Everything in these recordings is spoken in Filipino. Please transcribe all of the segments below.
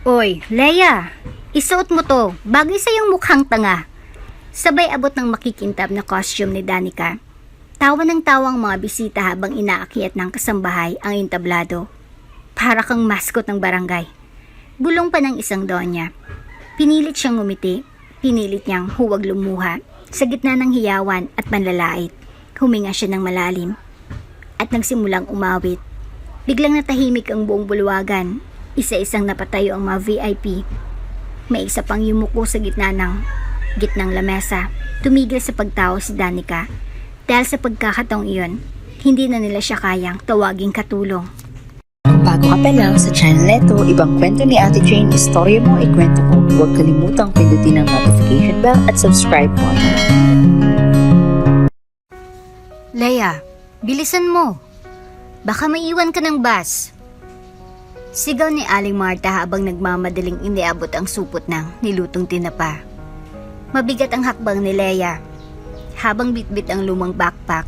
Oy, Leia! Isuot mo to, bagay sa iyong mukhang tanga. Sabay abot ng makikintab na costume ni Danica. Tawa ng tawang mga bisita habang inaakyat ng kasambahay ang entablado. Para kang mascot ng barangay. Bulong pa ng isang donya. Pinilit siyang ngumiti, pinilit niyang huwag lumuha. Sa gitna ng hiyawan at panlalait, huminga siya ng malalim. At nagsimulang umawit. Biglang natahimik ang buong bulwagan. Isa-isang napatayo ang mga VIP. May isa pang yumuko sa gitnang lamesa. Tumigil sa pagtawa si Danica. Dahil sa pagkakataong iyon, hindi na nila siya kayang tawaging katulong. Kung bago ka pa lang sa channel neto, ibang kwento ni Ate Jane, istorya mo, ikwento ko. Huwag kalimutang pindutin ang notification bell at subscribe po. Leia, bilisan mo. Baka maiwan ka ng bus. Sigaw ni Aling Marta habang nagmamadaling iniabot ang supot ng nilutong tinapa. Mabigat ang hakbang ni Leia habang bitbit ang lumang backpack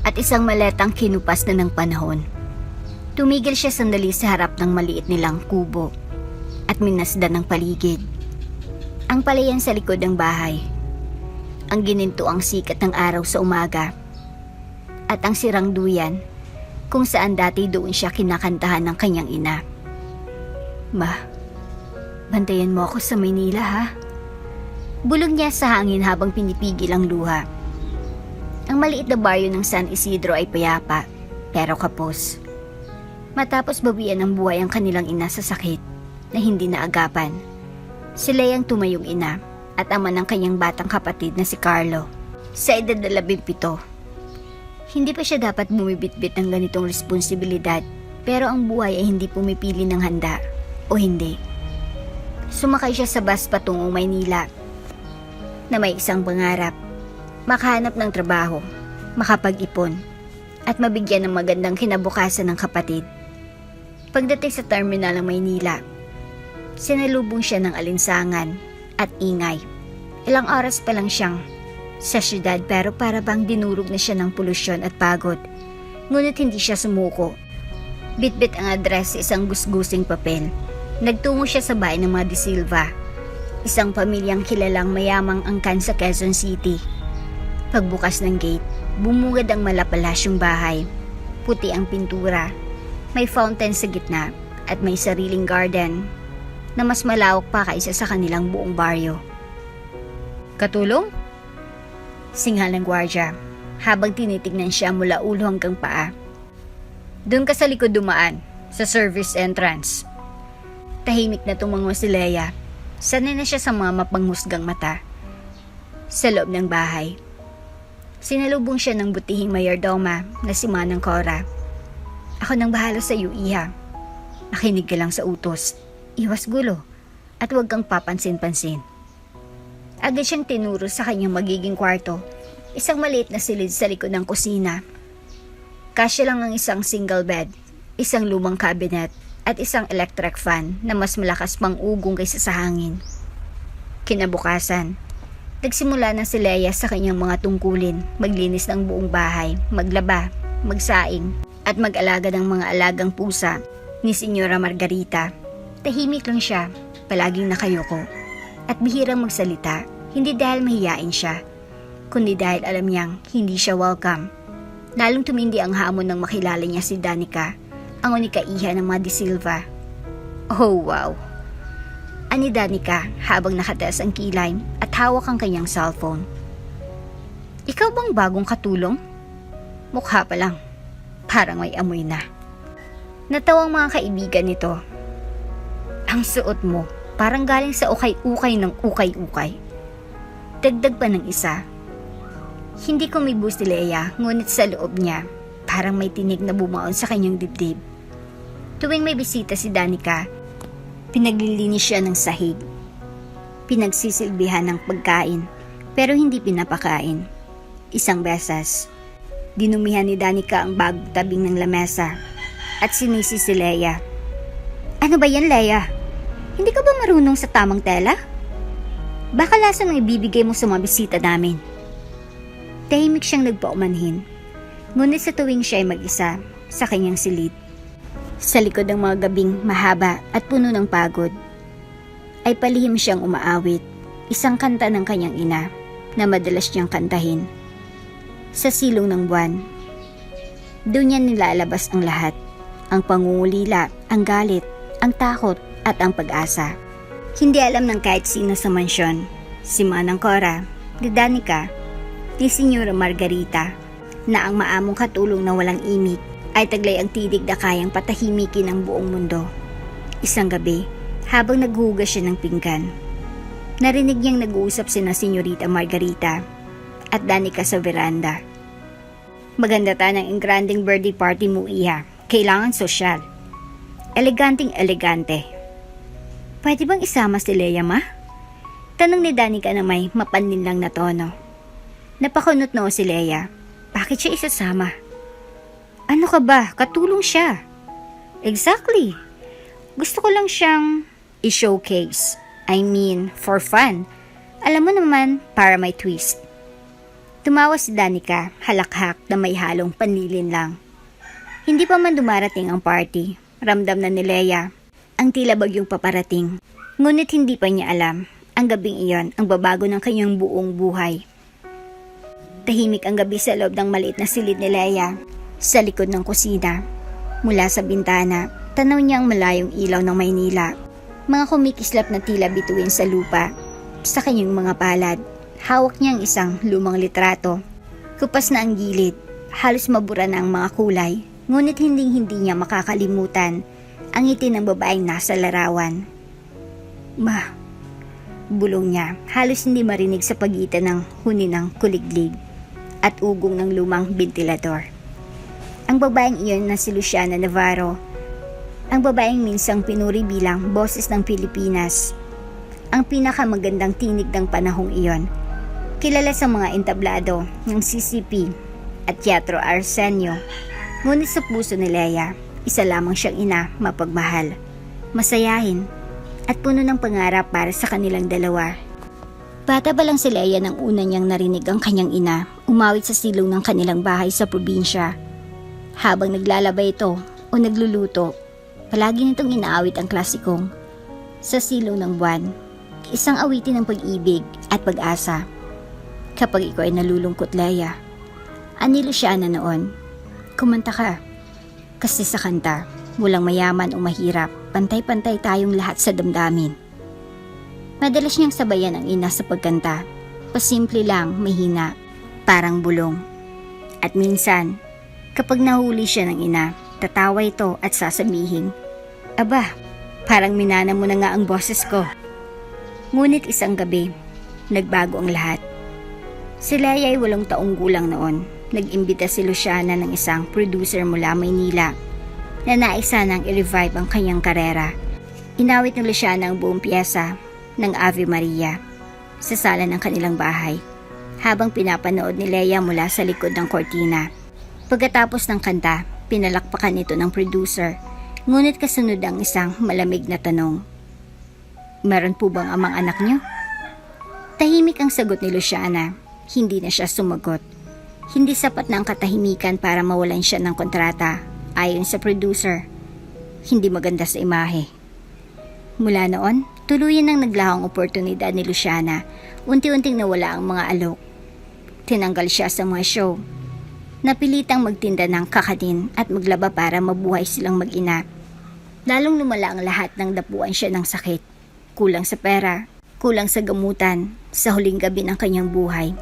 at isang maletang kinupas na ng panahon. Tumigil siya sandali sa harap ng maliit nilang kubo at minasdan ng paligid. Ang palayan sa likod ng bahay, ang gininto ang sikat ng araw sa umaga at ang sirang duyan kung saan dati doon siya kinakantahan ng kanyang ina. Ma, bantayan mo ako sa Maynila ha? Bulong niya sa hangin habang pinipigil ang luha. Ang maliit na baryo ng San Isidro ay payapa, pero kapos. Matapos bawian ng buhay ang kanilang ina sa sakit na hindi naagapan, sila ang tumayong ina at ama ng kanyang batang kapatid na si Carlo, sa edad na 17. Hindi pa siya dapat bumibitbit ng ganitong responsibilidad, pero ang buhay ay hindi pumipili ng handa o hindi. Sumakay siya sa bus patungong Maynila na may isang pangarap, makahanap ng trabaho, makapag-ipon, at mabigyan ng magandang kinabukasan ng kapatid. Pagdating sa terminal ng Maynila, sinalubong siya ng alinsangan at ingay. Ilang oras pa lang siyang sa syudad pero para bang dinurog na siya ng polusyon at pagod. Ngunit hindi siya sumuko. Bitbit ang address sa isang gusgusing papel. Nagtungo siya sa bahay ng mga De Silva, isang pamilyang kilalang mayamang angkan sa Quezon City. Pagbukas ng gate, bumungad ang malapalasyong bahay. Puti ang pintura, may fountain sa gitna at may sariling garden na mas malawak pa kaysa sa kanilang buong baryo. Katulong? Singhal ng gwardya habang tinitignan siya mula ulo hanggang paa. Doon ka sa likod dumaan, sa service entrance. Tahimik na tumango si Leia. Sanay na siya sa mga mapanghusgang mata. Sa loob ng bahay, sinalubong siya ng butihing mayordoma na si Manang Cora. Ako nang bahala sa iyo, iha. Makinig ka lang sa utos. Iwas gulo at huwag kang papansin-pansin. Agad siyang tinuro sa kanyang magiging kwarto, isang maliit na silid sa likod ng kusina. Kasya lang ang isang single bed, isang lumang cabinet, at isang electric fan na mas malakas pang ugong kaysa sa hangin. Kinabukasan, nagsimula na si Leia sa kanyang mga tungkulin, maglinis ng buong bahay, maglaba, magsaing, at mag-alaga ng mga alagang pusa ni Senyora Margarita. Tahimik lang siya, palaging nakayoko, at bihirang magsalita, hindi dahil mahiyain siya, kundi dahil alam niyang hindi siya welcome. Lalong tumindi ang hamon nang makilala niya si Danica, ang unika iha ng mga De Silva. Oh wow! Ani Danica habang nakataas ang kilay at hawak ang kanyang cellphone. Ikaw bang bagong katulong? Mukha pa lang, parang may amoy na. Natawang mga kaibigan nito. Ang suot mo, parang galing sa ukay-ukay ng ukay-ukay. Dagdag pa ng isa. Hindi kumibo si Leia, ngunit sa loob niya, parang may tinig na bumaon sa kanyang dibdib. Tuwing may bisita si Danica, pinaglilinis siya ng sahig. Pinagsisilbihan ng pagkain, pero hindi pinapakain. Isang beses, dinumihan ni Danica ang bagong tabing ng lamesa at sinisi si Leia. Ano ba yan, Leia? Hindi ka ba marunong sa tamang tela? Baka lasa ng ibibigay mo sa mga bisita namin. Tahimik siyang nagpaumanhin. Ngunit sa tuwing siya ay mag-isa sa kanyang silid, sa likod ng mga gabing mahaba at puno ng pagod, ay palihim siyang umaawit, isang kanta ng kanyang ina na madalas niyang kantahin. Sa silong ng buwan, doon niya nilalabas ang lahat, ang pangungulila, ang galit, ang takot at ang pag-asa. Hindi alam ng kahit sino sa mansyon, si Manang Cora, ni Danica, ni Senyora Margarita, na ang maamong katulong na walang imik ay taglay ang tidig na kayang patahimikin ang buong mundo. Isang gabi, habang naghuhugas siya ng pinggan, narinig niyang nag-uusap sina Senyorita Margarita at Danica sa veranda. Maganda ta ng engranding birthday party mo, iha. Kailangan sosyal. Eleganting elegante. Pwede bang isama si Leia, ma? Tanong ni Danica na may mapanlin lang na tono. Napakunot noo si Leia. Bakit siya isasama? Ano ka ba? Katulong siya. Exactly. Gusto ko lang siyang i-showcase. I mean, for fun. Alam mo naman, para may twist. Tumawa si Danica, halakhak na may halong panlilin lang. Hindi pa man dumarating ang party, ramdam na ni Leia ang tila bagyong paparating. Ngunit hindi pa niya alam, ang gabing iyon ang babago ng kanyang buong buhay. Tahimik ang gabi sa loob ng maliit na silid ni Leia, sa likod ng kusina. Mula sa bintana, tanaw niya ang malayong ilaw ng Maynila. Mga kumikislap na tila bituin sa lupa. Sa kanyang mga palad, hawak niya ang isang lumang litrato. Kupas na ang gilid, halos mabura na ang mga kulay. Ngunit hindi niya makakalimutan ang ngiti ng babaeng nasa larawan. Ma, bulong niya, halos hindi marinig sa pagitan ng huni ng kuliglig at ugong ng lumang ventilador. Ang babaeng iyon na si Luciana Navarro, ang babaeng minsang pinuri bilang boses ng Pilipinas, ang pinakamagandang tinig ng panahong iyon, kilala sa mga entablado ng CCP at Teatro Arsenio. Ngunit sa puso ni Leia, isa lamang siyang ina mapagmahal, masayahin, at puno ng pangarap para sa kanilang dalawa. Bata pa lang si Leia nang una niyang narinig ang kanyang ina umawit sa silong ng kanilang bahay sa probinsya. Habang naglalaba ito o nagluluto, palagi nitong inaawit ang klasikong Sa Silong ng Buwan, isang awitin ng pag-ibig at pag-asa. Kapag ikaw ay nalulungkot, Leia, ani Luciana noon, kumanta ka. Kasi sa kanta, walang mayaman o mahirap, pantay-pantay tayong lahat sa damdamin. Madalas niyang sabayan ang ina sa pagkanta, pasimple lang, mahina, parang bulong. At minsan, kapag nahuli siya ng ina, tatawa ito at sasabihin, "Aba, parang minana mo na nga ang boses ko." Ngunit isang gabi, nagbago ang lahat. Si Leia ay 8 taong gulang noon. Nag-imbita si Luciana ng isang producer mula Maynila na naisa nang i-revive ang kanyang karera. Inawit ng Luciana ang buong piyesa ng Ave Maria sa sala ng kanilang bahay habang pinapanood ni Leia mula sa likod ng kortina. Pagkatapos ng kanta, pinalakpakan ito ng producer, ngunit kasunod ang isang malamig na tanong. "Meron po bang amang anak niyo?" Tahimik ang sagot ni Luciana. Hindi na siya sumagot. Hindi sapat na ang katahimikan para mawalan siya ng kontrata. Ayon sa producer, hindi maganda sa imahe. Mula noon, tuluyan nang naglahong oportunidad ni Luciana. Unti-unting nawala ang mga alok. Tinanggal siya sa mga show. Napilitang magtinda ng kakanin at maglaba para mabuhay silang mag-ina. Lalong lumala ang lahat nang dapuan siya ng sakit. Kulang sa pera, kulang sa gamutan, sa huling gabi ng kanyang buhay.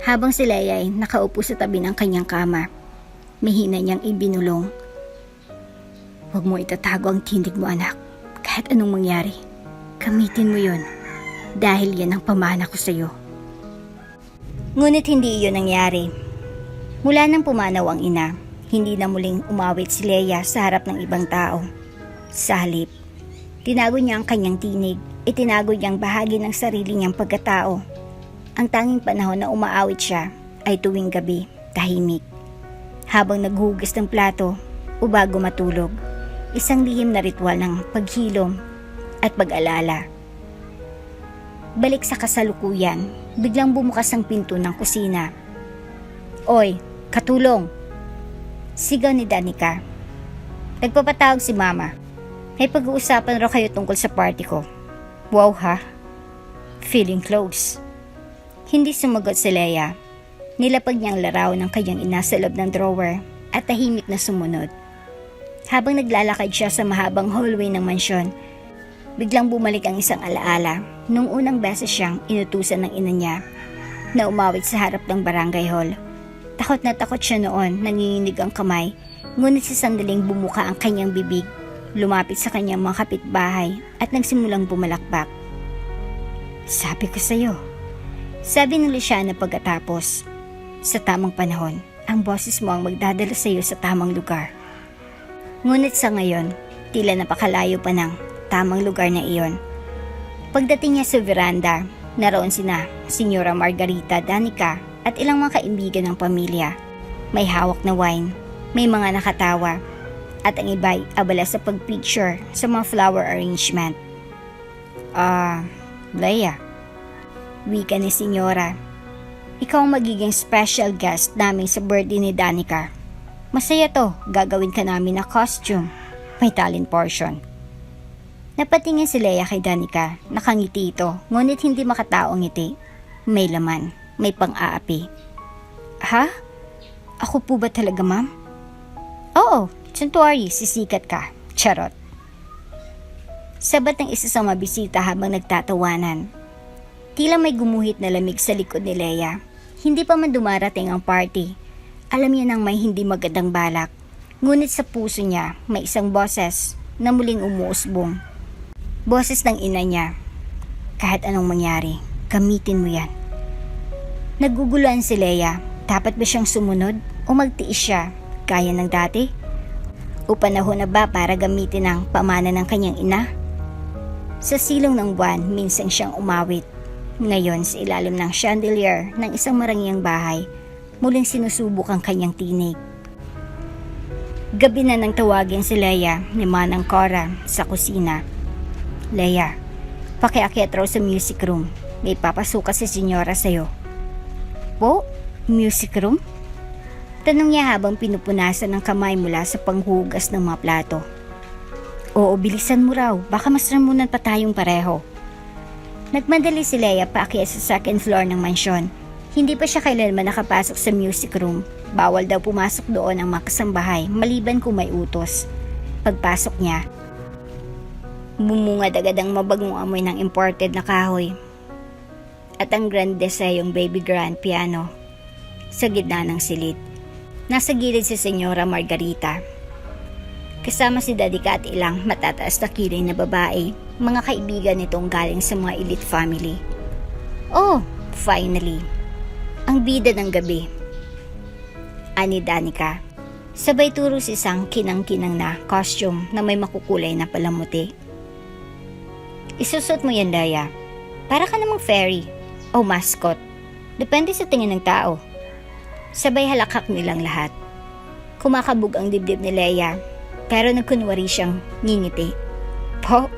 Habang si Leia ay nakaupo sa tabi ng kanyang kama, mahina niyang ibinulong, "Huwag mo itatago ang tinig mo, anak. Kahit anong mangyari, gamitin mo yun. Dahil yan ang pamana ko sa'yo." Ngunit hindi iyon nangyari. Mula nang pumanaw ang ina, hindi na muling umawit si Leia sa harap ng ibang tao. Sa halip, tinago niya ang kanyang tinig, itinago niyang bahagi ng sarili niyang pagkatao. Ang tanging panahon na umaawit siya ay tuwing gabi, tahimik. Habang naghuhugas ng plato o bago matulog, isang lihim na ritual ng paghilom at pag-alala. Balik sa kasalukuyan, biglang bumukas ang pinto ng kusina. "Oy, katulong!" Sigaw ni Danica. "Nagpapatawag si Mama. May pag-uusapan raw kayo tungkol sa party ko." Wow ha? Feeling close. Hindi sumagot si Leia. Nilapag niya ang larawan ng kanyang ina sa loob ng drawer at tahimik na sumunod. Habang naglalakad siya sa mahabang hallway ng mansyon, biglang bumalik ang isang alaala nung unang beses siyang inutusan ng ina niya na umawit sa harap ng barangay hall. Takot na takot siya noon, nanginginig ang kamay, ngunit sa sandaling bumuka ang kanyang bibig, lumapit sa kanyang mga kapitbahay at nagsimulang bumalakbak. Sabi ko sa'yo, sabi ni Luciana pagkatapos, sa tamang panahon, ang boses mo ang magdadala sa'yo sa tamang lugar. Ngunit sa ngayon, tila napakalayo pa ng tamang lugar na iyon. Pagdating niya sa veranda, naroon sina Senyora Margarita, Danica at ilang mga kaibigan ng pamilya. May hawak na wine, may mga nakatawa, at ang iba'y abala sa pagpicture sa mga flower arrangement. Leia, wika ni Senyora, ikaw ang magiging special guest namin sa birthday ni Danica. Masaya to, gagawin ka namin na costume. May talent portion. Napatingin si Leia kay Danica, nakangiti ito, ngunit hindi makataong ngiti. May laman, may pang-aapi. Ha? Ako po ba talaga, ma'am? Oo, suntuary, sisikat ka. Charot. Sabat ng isa sa mabisita habang nagtatawanan. Tila may gumuhit na lamig sa likod ni Leia. Hindi pa man dumarating ang party. Alam niya nang may hindi magandang balak. Ngunit sa puso niya, may isang boses na muling umuusbong. Boses ng ina niya. Kahit anong mangyari, gamitin mo yan. Naguguluhan si Leia. Dapat ba siyang sumunod o magtiis siya gaya ng dati? O panahon na ba para gamitin ang pamana ng kanyang ina? Sa silong ng buwan, minsan siyang umawit. Ngayon sa ilalim ng chandelier ng isang marangyang bahay, muling sinusubok ang kanyang tinig. Gabi na nang tawagin si Leia ni Manang Cora sa kusina. Leia, pakiakyat raw sa music room. May papasukan si Senyora sa'yo. Po? Music room? Tanong niya habang pinupunasan ng kamay mula sa panghugas ng mga plato. Oo, bilisan mo raw. Baka mas ramunan pa tayong pareho. Nagmadali si Leia paakyat sa second floor ng mansyon. Hindi pa siya kailanman nakapasok sa music room. Bawal daw pumasok doon ang mga kasambahay maliban kung may utos. Pagpasok niya, bumungad agad ang mabagong amoy ng imported na kahoy at ang grand desayong baby grand piano sa gitna ng silid. Nasa gilid si Senyora Margarita. Kasama si Danica at ilang matataas na kilay na babae, mga kaibigan nitong galing sa mga elite family. Oh, finally, ang bida ng gabi. Ani Danica. Sabay turo si isang kinang-kinang na costume na may makukulay na palamuti. Isusot mo yan, Leia. Para ka namang fairy o mascot. Depende sa tingin ng tao. Sabay halakhak nilang lahat. Kumakabog ang dibdib ni Leia, pero nagkunwari siyang ngingiti. Po,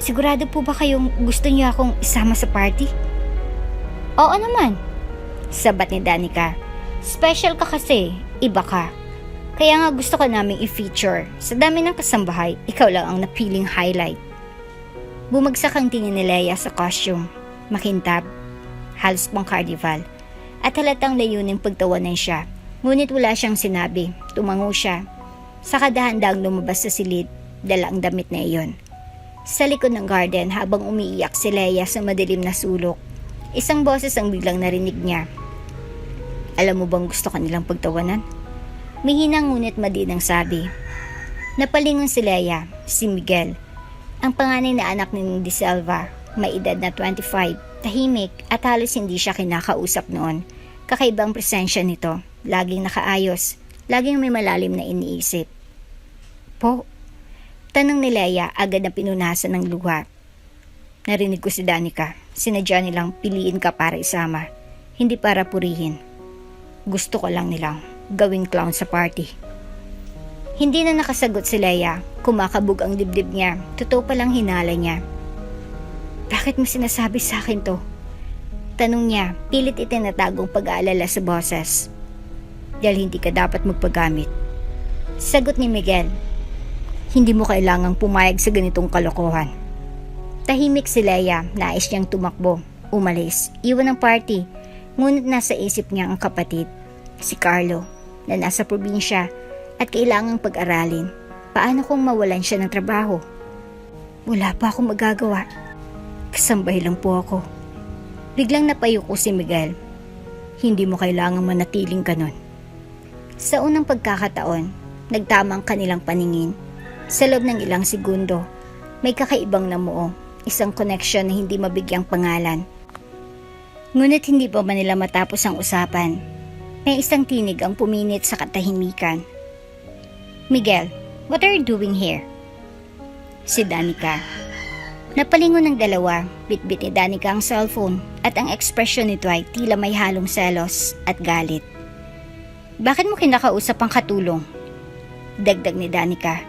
sigurado po ba kayong gusto niyo akong isama sa party? Oo naman, sabat ni Danica. Special ka kasi, iba ka. Kaya nga gusto ka naming i-feature. Sa dami ng kasambahay, ikaw lang ang napiling highlight. Bumagsak ang tingin ni Leia sa costume. Makintab, halos pang carnival. At halatang layuning pagtawanan siya. Ngunit wala siyang sinabi. Tumango siya. Sa kadahandang lumabas sa silid, dala ang damit na iyon. Sa likod ng garden habang umiiyak si Leia sa madilim na sulok, isang boses ang biglang narinig niya. Alam mo bang gusto ka nilang pagtawanan? Mihinang ngunit madinang sabi. Napalingon si Leia, si Miguel. Ang panganay na anak ni De Silva, may edad na 25, tahimik at halos hindi siya kinakausap noon. Kakaibang presensya nito, laging nakaayos, laging may malalim na iniisip. Po? Tanong ni Leia agad na pinunasan ng luha. Narinig ko si Danica, sinadya nilang piliin ka para isama, hindi para purihin. Gusto ko lang nilang gawing clown sa party. Hindi na nakasagot si Leia, kumakabog ang dibdib niya, totoo palang hinala niya. Bakit mo sinasabi sa akin to? Tanong niya, pilit itinatagong pag-aalala sa boses. Dahil hindi ka dapat magpagamit. Sagot ni Miguel, hindi mo kailangang pumayag sa ganitong kalokohan. Tahimik si Leia, nais niyang tumakbo, umalis, iwan ang party. Ngunit nasa isip niya ang kapatid, si Carlo, na nasa probinsya at kailangang pag-aralin. Paano kung mawalan siya ng trabaho? Wala pa akong magagawa. Kasambay lang po ako. Biglang napayuko si Miguel. Hindi mo kailangang manatiling ganon. Sa unang pagkakataon, nagtama ang kanilang paningin. Sa loob ng ilang segundo, may kakaibang namuo, isang connection na hindi mabigyang pangalan. Ngunit hindi pa man nila matapos ang usapan, may isang tinig ang puminit sa katahimikan. Miguel, what are you doing here? Si Danica. Napalingon ng dalawa, bitbit ni Danica ang cellphone at ang ekspresyon nito ay tila may halong selos at galit. Bakit mo kinakausap ang katulong? Dagdag ni Danica.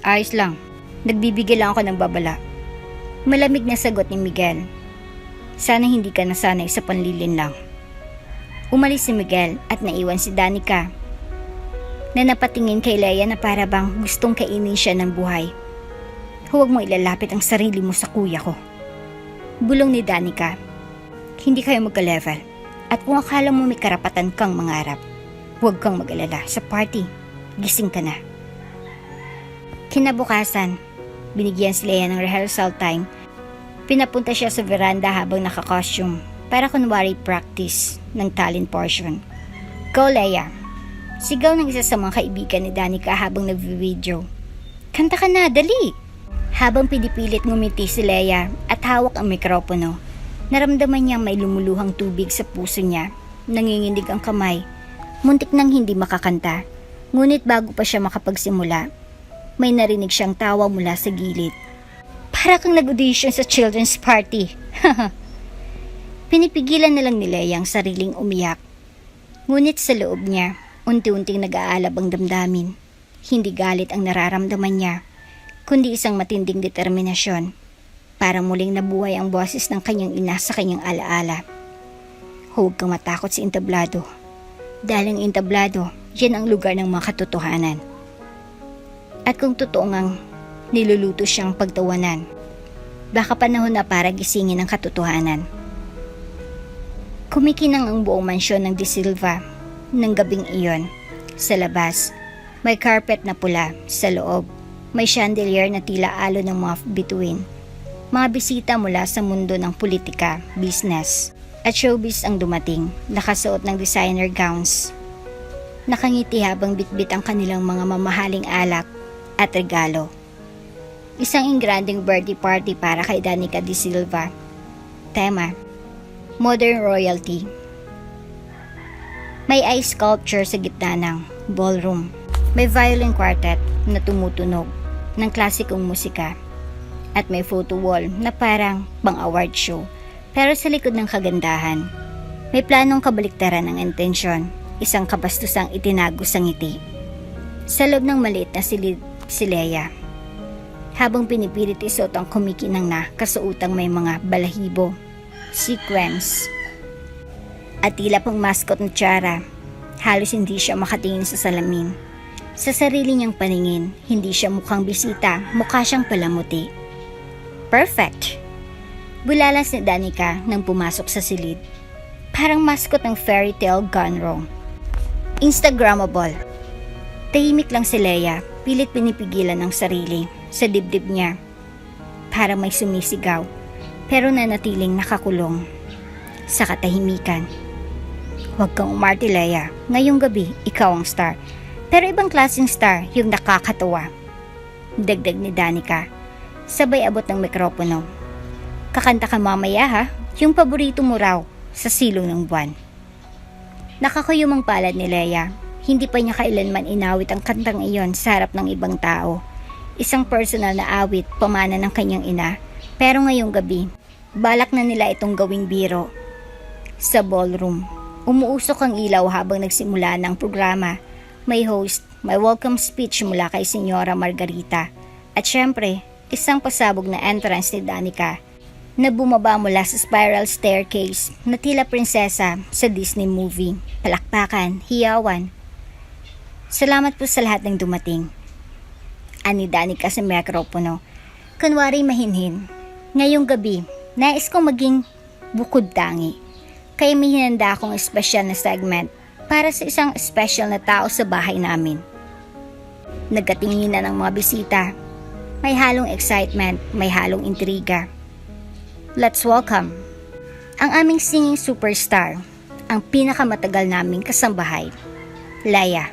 Ayos lang, nagbibigay lang ako ng babala. Malamig na sagot ni Miguel. Sana hindi ka nasanay sa panlilin lang. Umalis si Miguel at naiwan si Danica na napatingin kay Leia na para bang gustong kainin siya ng buhay. Huwag mo ilalapit ang sarili mo sa kuya ko. Bulong ni Danica. Hindi kayo magka-level at kung akala mo may karapatan kang mangarap, huwag kang mag-alala sa party. Gising ka na. Kinabukasan, binigyan si Leia ng rehearsal time. Pinapunta siya sa veranda habang naka-costume para kunwari practice ng talent portion. Go Leia! Sigaw ng isa sa mga kaibigan ni Danica habang nagvi-video. Kanta ka na, dali! Habang pinipilit ngumiti si Leia at hawak ang mikropono, naramdaman niya may lumuluhang tubig sa puso niya. Nanginginig ang kamay. Muntik nang hindi makakanta. Ngunit bago pa siya makapagsimula, may narinig siyang tawa mula sa gilid. Para kang nag-audition sa children's party. Pinipigilan na lang ni Leia ang sariling umiyak. Ngunit sa loob niya, unti-unting nag-aalab ang damdamin. Hindi galit ang nararamdaman niya, kundi isang matinding determinasyon. Para muling nabuhay ang boses ng kanyang ina sa kanyang alaala. Huwag kang matakot sa entablado. Dahil ang entablado, yan ang lugar ng mga katotohanan. At kung totoo ngang niluluto siyang pagtawanan, baka panahon na para gisingin ang katotohanan. Kumikinang ang buong mansyon ng De Silva ng gabing iyon. Sa labas, may carpet na pula. Sa loob, may chandelier na tila alo ng mga bituin. Mga bisita mula sa mundo ng politika, business, at showbiz ang dumating, nakasuot ng designer gowns. Nakangiti habang bitbit ang kanilang mga mamahaling alak at regalo. Isang ingranding birthday party para kay Danica De Silva. Tema, Modern Royalty. May ice sculpture sa gitna ng ballroom. May violin quartet na tumutunog ng klasikong musika. At may photo wall na parang pang-award show. Pero sa likod ng kagandahan, may planong kabaliktaran ng intensyon. Isang kabastusang itinago sa ngiti. Sa loob ng maliit na silid si Leia, habang pinipilit isuot ang kumikinang na kasuotang may mga balahibo, sequence, at tila pang mascot na tiara. Halos hindi siya makatingin sa salamin. Sa sarili niyang paningin, hindi siya mukhang bisita, mukha siyang palamuti. Perfect! Bulalas ni Danica nang pumasok sa silid. Parang mascot ng fairy tale gone wrong. Instagrammable. Tahimik lang si Leia, pilit pinipigilan ng sarili sa dibdib niya. Para may sumisigaw, pero nanatiling nakakulong sa katahimikan. Huwag kang umarte, Leia. Ngayong gabi, ikaw ang star. Pero ibang klaseng star, yung nakakatawa. Dagdag ni Danica, sabay abot ng mikropono. Kakanta ka mamaya ha, yung paborito mo raw, sa silong ng buwan. Nakakayumang palad ni Leia. Hindi pa niya kailanman inawit ang kantang iyon sa harap ng ibang tao. Isang personal na awit, pamana ng kanyang ina. Pero ngayong gabi, balak na nila itong gawing biro. Sa ballroom, umuusok ang ilaw habang nagsimula ng programa. May host, may welcome speech mula kay Senyora Margarita. At syempre, isang pasabog na entrance ni Danica na bumaba mula sa spiral staircase na tila prinsesa sa Disney movie. Palakpakan, hiyawan. Salamat po sa lahat ng dumating. Ani Danica sa mikropono. Kunwari mahinhin. Ngayong gabi, nais kong maging bukod tangi. Kaya may hinanda akong espesyal na segment para sa isang espesyal na tao sa bahay namin. Nagkatinginan ng mga bisita. May halong excitement, may halong intriga. Let's welcome ang aming singing superstar, ang pinakamatagal naming kasambahay, Leia.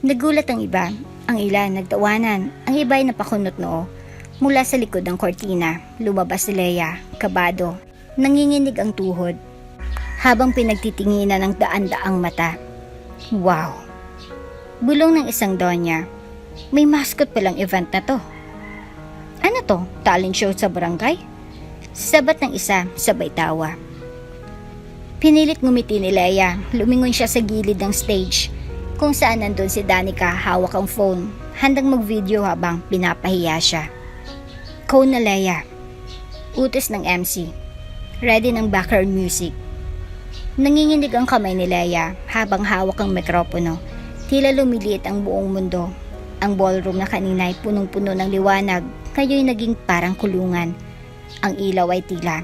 Nagulat ang iba, ang ilan nagtawanan, ang iba ay napakunot noo. Mula sa likod ng kortina, lumabas si Leia, kabado, nanginginig ang tuhod, habang pinagtitinginan ng daan-daang mata. Wow! Bulong ng isang donya, may mascot palang event na to. Ano to? Talent show sa barangay? Sabat ng isa, sabay tawa. Pinilit ngumiti ni Leia, lumingon siya sa gilid ng stage, kung saan nandun si Danica hawak ang phone, handang mag-video habang pinapahiya siya. Cone na Leia. Utos ng MC. Ready ng background music. Nanginginig ang kamay ni Leia habang hawak ang mikropono. Tila lumiliit ang buong mundo. Ang ballroom na kanina ay punong-puno ng liwanag, ngayon naging parang kulungan. Ang ilaw ay tila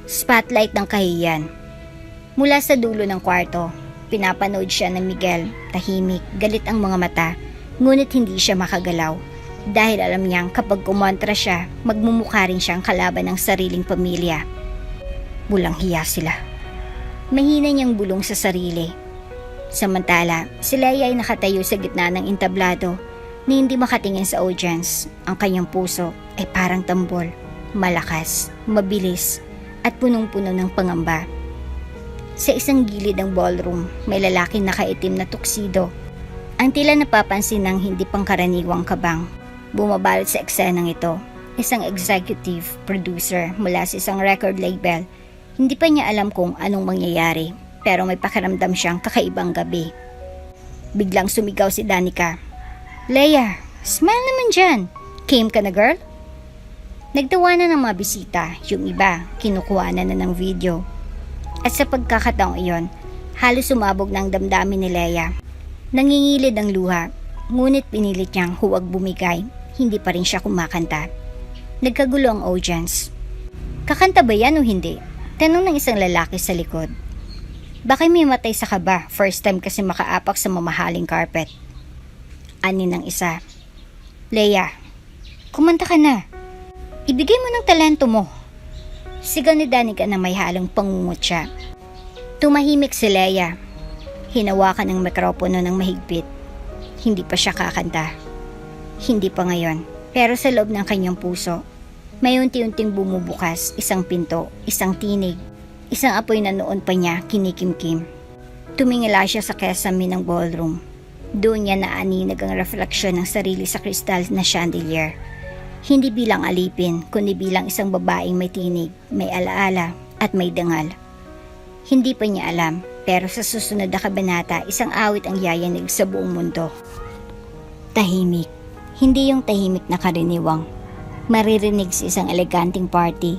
spotlight ng kahiyan. Mula sa dulo ng kwarto, pinapanood siya ng Miguel. Tahimik, galit ang mga mata, ngunit hindi siya makagalaw. Dahil alam niyang kapag kumontra siya, magmumukha rin siyang kalaban ng sariling pamilya. Bulang hiya sila. Mahina niyang bulong sa sarili. Samantala, si Leia ay nakatayo sa gitna ng entablado na hindi makatingin sa audience. Ang kanyang puso ay parang tambol, malakas, mabilis, at punong-puno ng pangamba. Sa isang gilid ng ballroom, may lalaking nakaitim na tuksido. Ang tila napapansin ng hindi pangkaraniwang kabang. Bumabalot sa eksenang ito, isang executive producer mula sa isang record label. Hindi pa niya alam kung anong mangyayari, pero may pakiramdam siyang kakaibang gabi. Biglang sumigaw si Danica. Leia, smile naman dyan. Came ka na, girl? Nagtawanan ng mga bisita, yung iba, kinukuhanan na ng video. At sa pagkakataong iyon, halos sumabog ng damdamin ni Leia. Nangingilid ang luha, ngunit pinilit niyang huwag bumigay. Hindi pa rin siya kumakanta. Nagkagulo ang audience. Kakanta ba yan o hindi? Tanong ng isang lalaki sa likod. Baka may matay sa kaba, first time kasi makaapak sa mamahaling carpet. Ani ng isa. Leia, kumanta ka na. Ibigay mo ng talento mo. Sigaw ni Danica na may halong pangungutya. Tumahimik si Leia. Hinawakan ang mikropono ng mahigpit. Hindi pa siya kakanta. Hindi pa ngayon, pero sa loob ng kanyang puso, may unti-unting bumubukas, isang pinto, isang tinig, isang apoy na noon pa niya kinikimkim. Tumingala siya sa kesame ng ballroom. Doon niya naaninag ang refleksyon ng sarili sa kristal na chandelier. Hindi bilang alipin, kundi bilang isang babaeng may tinig, may alaala, at may dangal. Hindi pa niya alam, pero sa susunod na kabanata, isang awit ang yayanig sa buong mundo. Tahimik. Hindi yung tahimik na karaniwang maririnig sa isang eleganting party,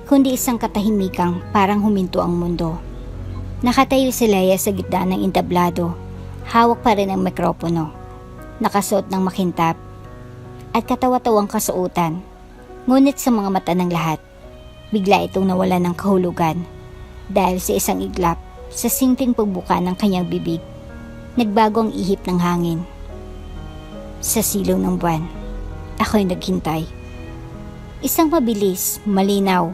kundi isang katahimikang parang huminto ang mundo. Nakatayo si Leia sa gitna ng entablado, hawak pa rin ang mikropono, nakasuot ng makintab, at katawa-tawang kasuotan. Ngunit sa mga mata ng lahat, bigla itong nawala ng kahulugan dahil sa isang iglap sa simpleng pagbuka ng kanyang bibig. Nagbago ang ihip ng hangin. Sa silong ng buwan, ako'y naghintay. Isang mabilis, malinaw,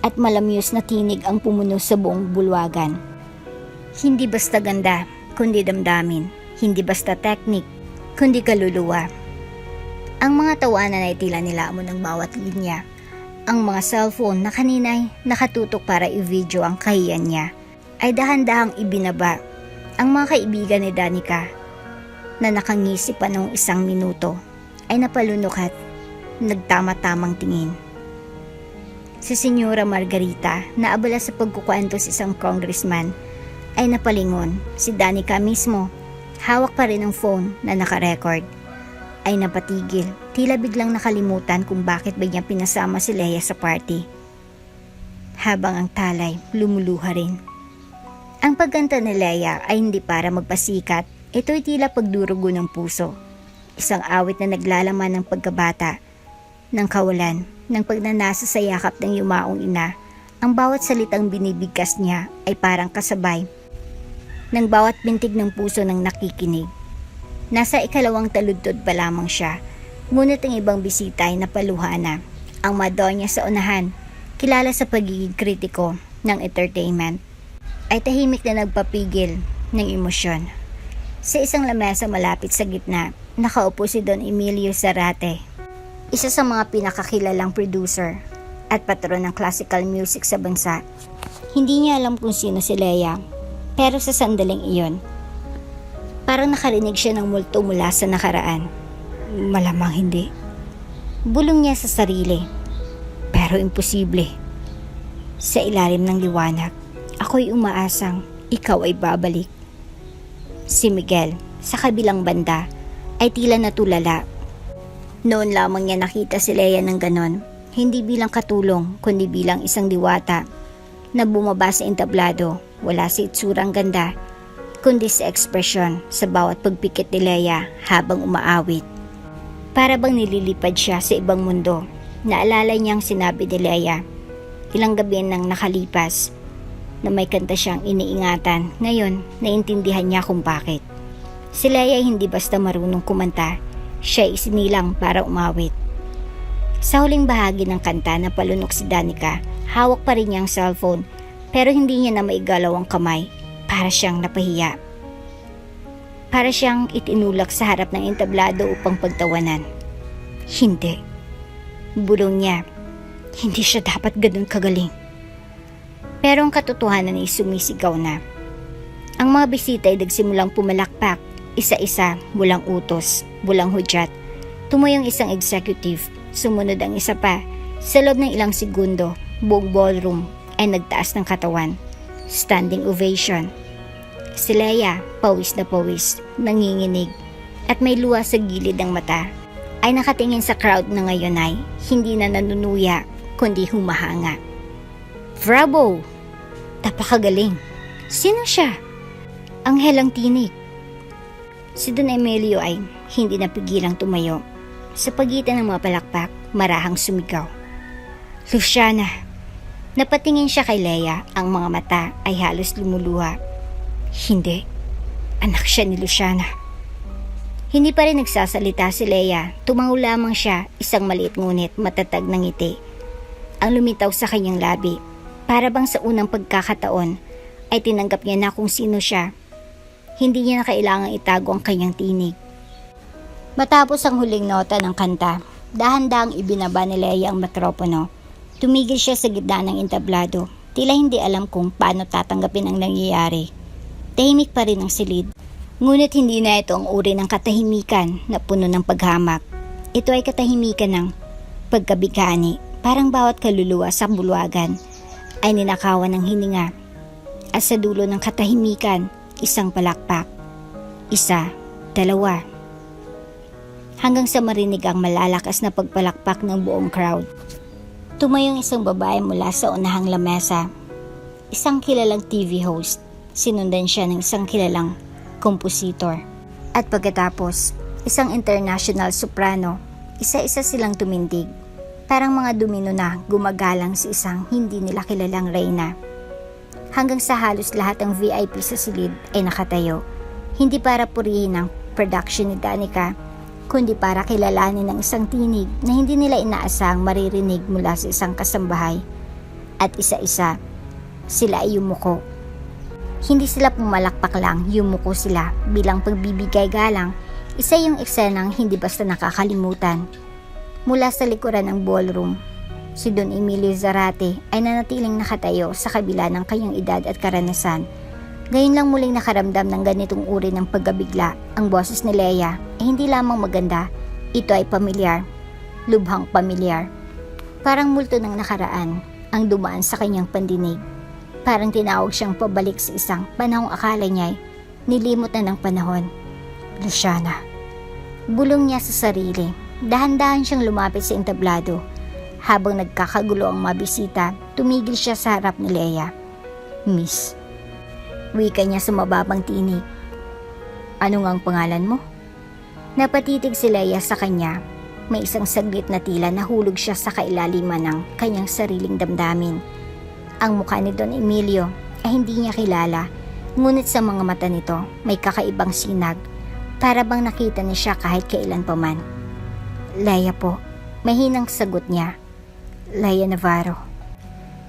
at malamyos na tinig ang pumuno sa buong bulwagan. Hindi basta ganda, kundi damdamin. Hindi basta teknik, kundi kaluluwa. Ang mga tawanan ay tila nilamon ng bawat linya. Ang mga cellphone na kanina'y nakatutok para i-video ang kahiyan niya ay dahan-dahang ibinaba. Ang mga kaibigan ni Danica na nakangisi pa noong 1 minuto ay napalunok at nagtama-tamang tingin. Si Senyora Margarita na abala sa pagkukwento sa isang congressman ay napalingon. Si Danica mismo, hawak pa rin ang phone na nakarecord, ay napatigil. Tila biglang nakalimutan kung bakit ba niya pinasama si Leia sa party. Habang ang talay lumuluha rin. Ang pagkanta ni Leia ay hindi para magpasikat. Ito'y tila pagdurugo ng puso. Isang awit na naglalaman ng pagkabata, ng kawalan, ng pagnanasa sa yakap ng yumaong ina. Ang bawat salitang binibigkas niya ay parang kasabay ng bawat bintig ng puso ng nakikinig. Nasa ikalawang taludtod pa lamang siya, ngunit ang ibang bisita ay napaluha na. Ang Madonna sa unahan, kilala sa pagiging kritiko ng entertainment, ay tahimik na nagpapigil ng emosyon. Sa isang lamesa malapit sa gitna, nakaupo si Don Emilio Zarate, isa sa mga pinakakilalang producer at patron ng classical music sa bansa. Hindi niya alam kung sino si Lea, pero sa sandaling iyon, parang nakarinig siya ng multo mula sa nakaraan. Malamang hindi. Bulong niya sa sarili, pero imposible. Sa ilalim ng liwanag, ako'y umaasang ikaw ay babalik. Si Miguel, sa kabilang banda, ay tila natulala. Noon lamang niya nakita si Lea ng ganon, hindi bilang katulong, kundi bilang isang diwata na bumaba sa entablado. Wala sa itsurang ganda, kundi sa ekspresyon sa bawat pagpikit ni Lea habang umaawit. Para bang nililipad siya sa ibang mundo. Naalala niyang sinabi ni Lea ilang gabi nang nakalipas na may kanta siyang iniingatan. Ngayon, naintindihan niya kung bakit. Si Lea ay hindi basta marunong kumanta, siya ay isinilang para umawit. Sa huling bahagi ng kanta na palunok si Danica, hawak pa rin niya ang cellphone, pero hindi niya na maigalaw ang kamay. Para siyang napahiya. Para siyang itinulak sa harap ng entablado upang pagtawanan. Hindi. Bulong niya, hindi siya dapat ganun kagaling. Pero ang katotohanan ay sumisigaw na. Ang mga bisita ay nagsimulang pumalakpak, isa-isa, walang utos, walang hudyat. Tumayo ang isang executive, sumunod ang isa pa. Sa loob ng ilang segundo, buong ballroom ay nagtaas ng katawan. Standing ovation. Si Lea, pawis na pawis, nanginginig, at may luha sa gilid ng mata, ay nakatingin sa crowd na ngayon ay hindi na nanunuya, kundi humahanga. Bravo! Napakagaling. Sino siya? Anghel ang tinig. Si Don Emilio ay hindi napigilang tumayo. Sa pagitan ng mga palakpak, marahang sumigaw. Luciana! Napatingin siya kay Lea, ang mga mata ay halos lumuluha. Hindi. Anak siya ni Luciana. Hindi pa rin nagsasalita si Lea. Tumango lamang siya, isang maliit ngunit matatag na ngiti ang lumitaw sa kanyang labi. Para bang sa unang pagkakataon ay tinanggap niya na kung sino siya. Hindi niya na kailangang itago ang kanyang tinig. Matapos ang huling nota ng kanta, dahan-dahang ibinaba ni Lea ang mikropono. Tumigil siya sa gitna ng entablado. Tila hindi alam kung paano tatanggapin ang nangyayari. Tahimik pa rin ang silid. Ngunit hindi na ito ang uri ng katahimikan na puno ng paghamak. Ito ay katahimikan ng pagkabigani. Parang bawat kaluluwa sa bulwagan ay ninakawan ng hininga. At sa dulo ng katahimikan, isang palakpak. Isa, dalawa. Hanggang sa marinig ang malalakas na pagpalakpak ng buong crowd. Tumayong isang babae mula sa unahang lamesa. Isang kilalang TV host. Sinundan siya ng isang kilalang kompositor. At pagkatapos, isang international soprano. Isa-isa silang tumindig. Parang mga domino na gumagalang sa isang hindi nila kilalang reyna. Hanggang sa halos lahat ng VIP sa silid ay nakatayo. Hindi para purihin ang production ni Danica, kundi para kilalanin ng isang tinig na hindi nila inaasang maririnig mula sa isang kasambahay. At isa-isa, sila ay yumuko. Hindi sila pumalakpak lang, yumuko sila bilang pagbibigay galang. Isa yung eksenang hindi basta nakakalimutan. Mula sa likuran ng ballroom, si Don Emilio Zarate ay nanatiling nakatayo sa kabila ng kanyang edad at karanasan. Ngayon lang muling nakaramdam ng ganitong uri ng pagkabigla. Ang boses ni Lea ay hindi lamang maganda, ito ay pamilyar, lubhang pamilyar. Parang multo ng nakaraan ang dumaan sa kanyang pandinig. Parang tinawag siyang pabalik sa isang panahong akala niya ay nilimot na ng panahon. Luciana. Bulong niya sa sarili. Dahan-dahan siyang lumapit sa entablado. Habang nagkakagulo ang mga bisita, tumigil siya sa harap ni Lea. Miss. Wika niya sa mababang tinig. Ano nga ang pangalan mo? Napatitig si Lea sa kanya. May isang saglit na tila nahulog siya sa kailaliman ng kanyang sariling damdamin. Ang mukha ni Don Emilio ay hindi niya kilala, ngunit sa mga mata nito may kakaibang sinag, para bang nakita niya siya kahit kailan pa man. Leia po, mahinang sagot niya. Leia Navarro.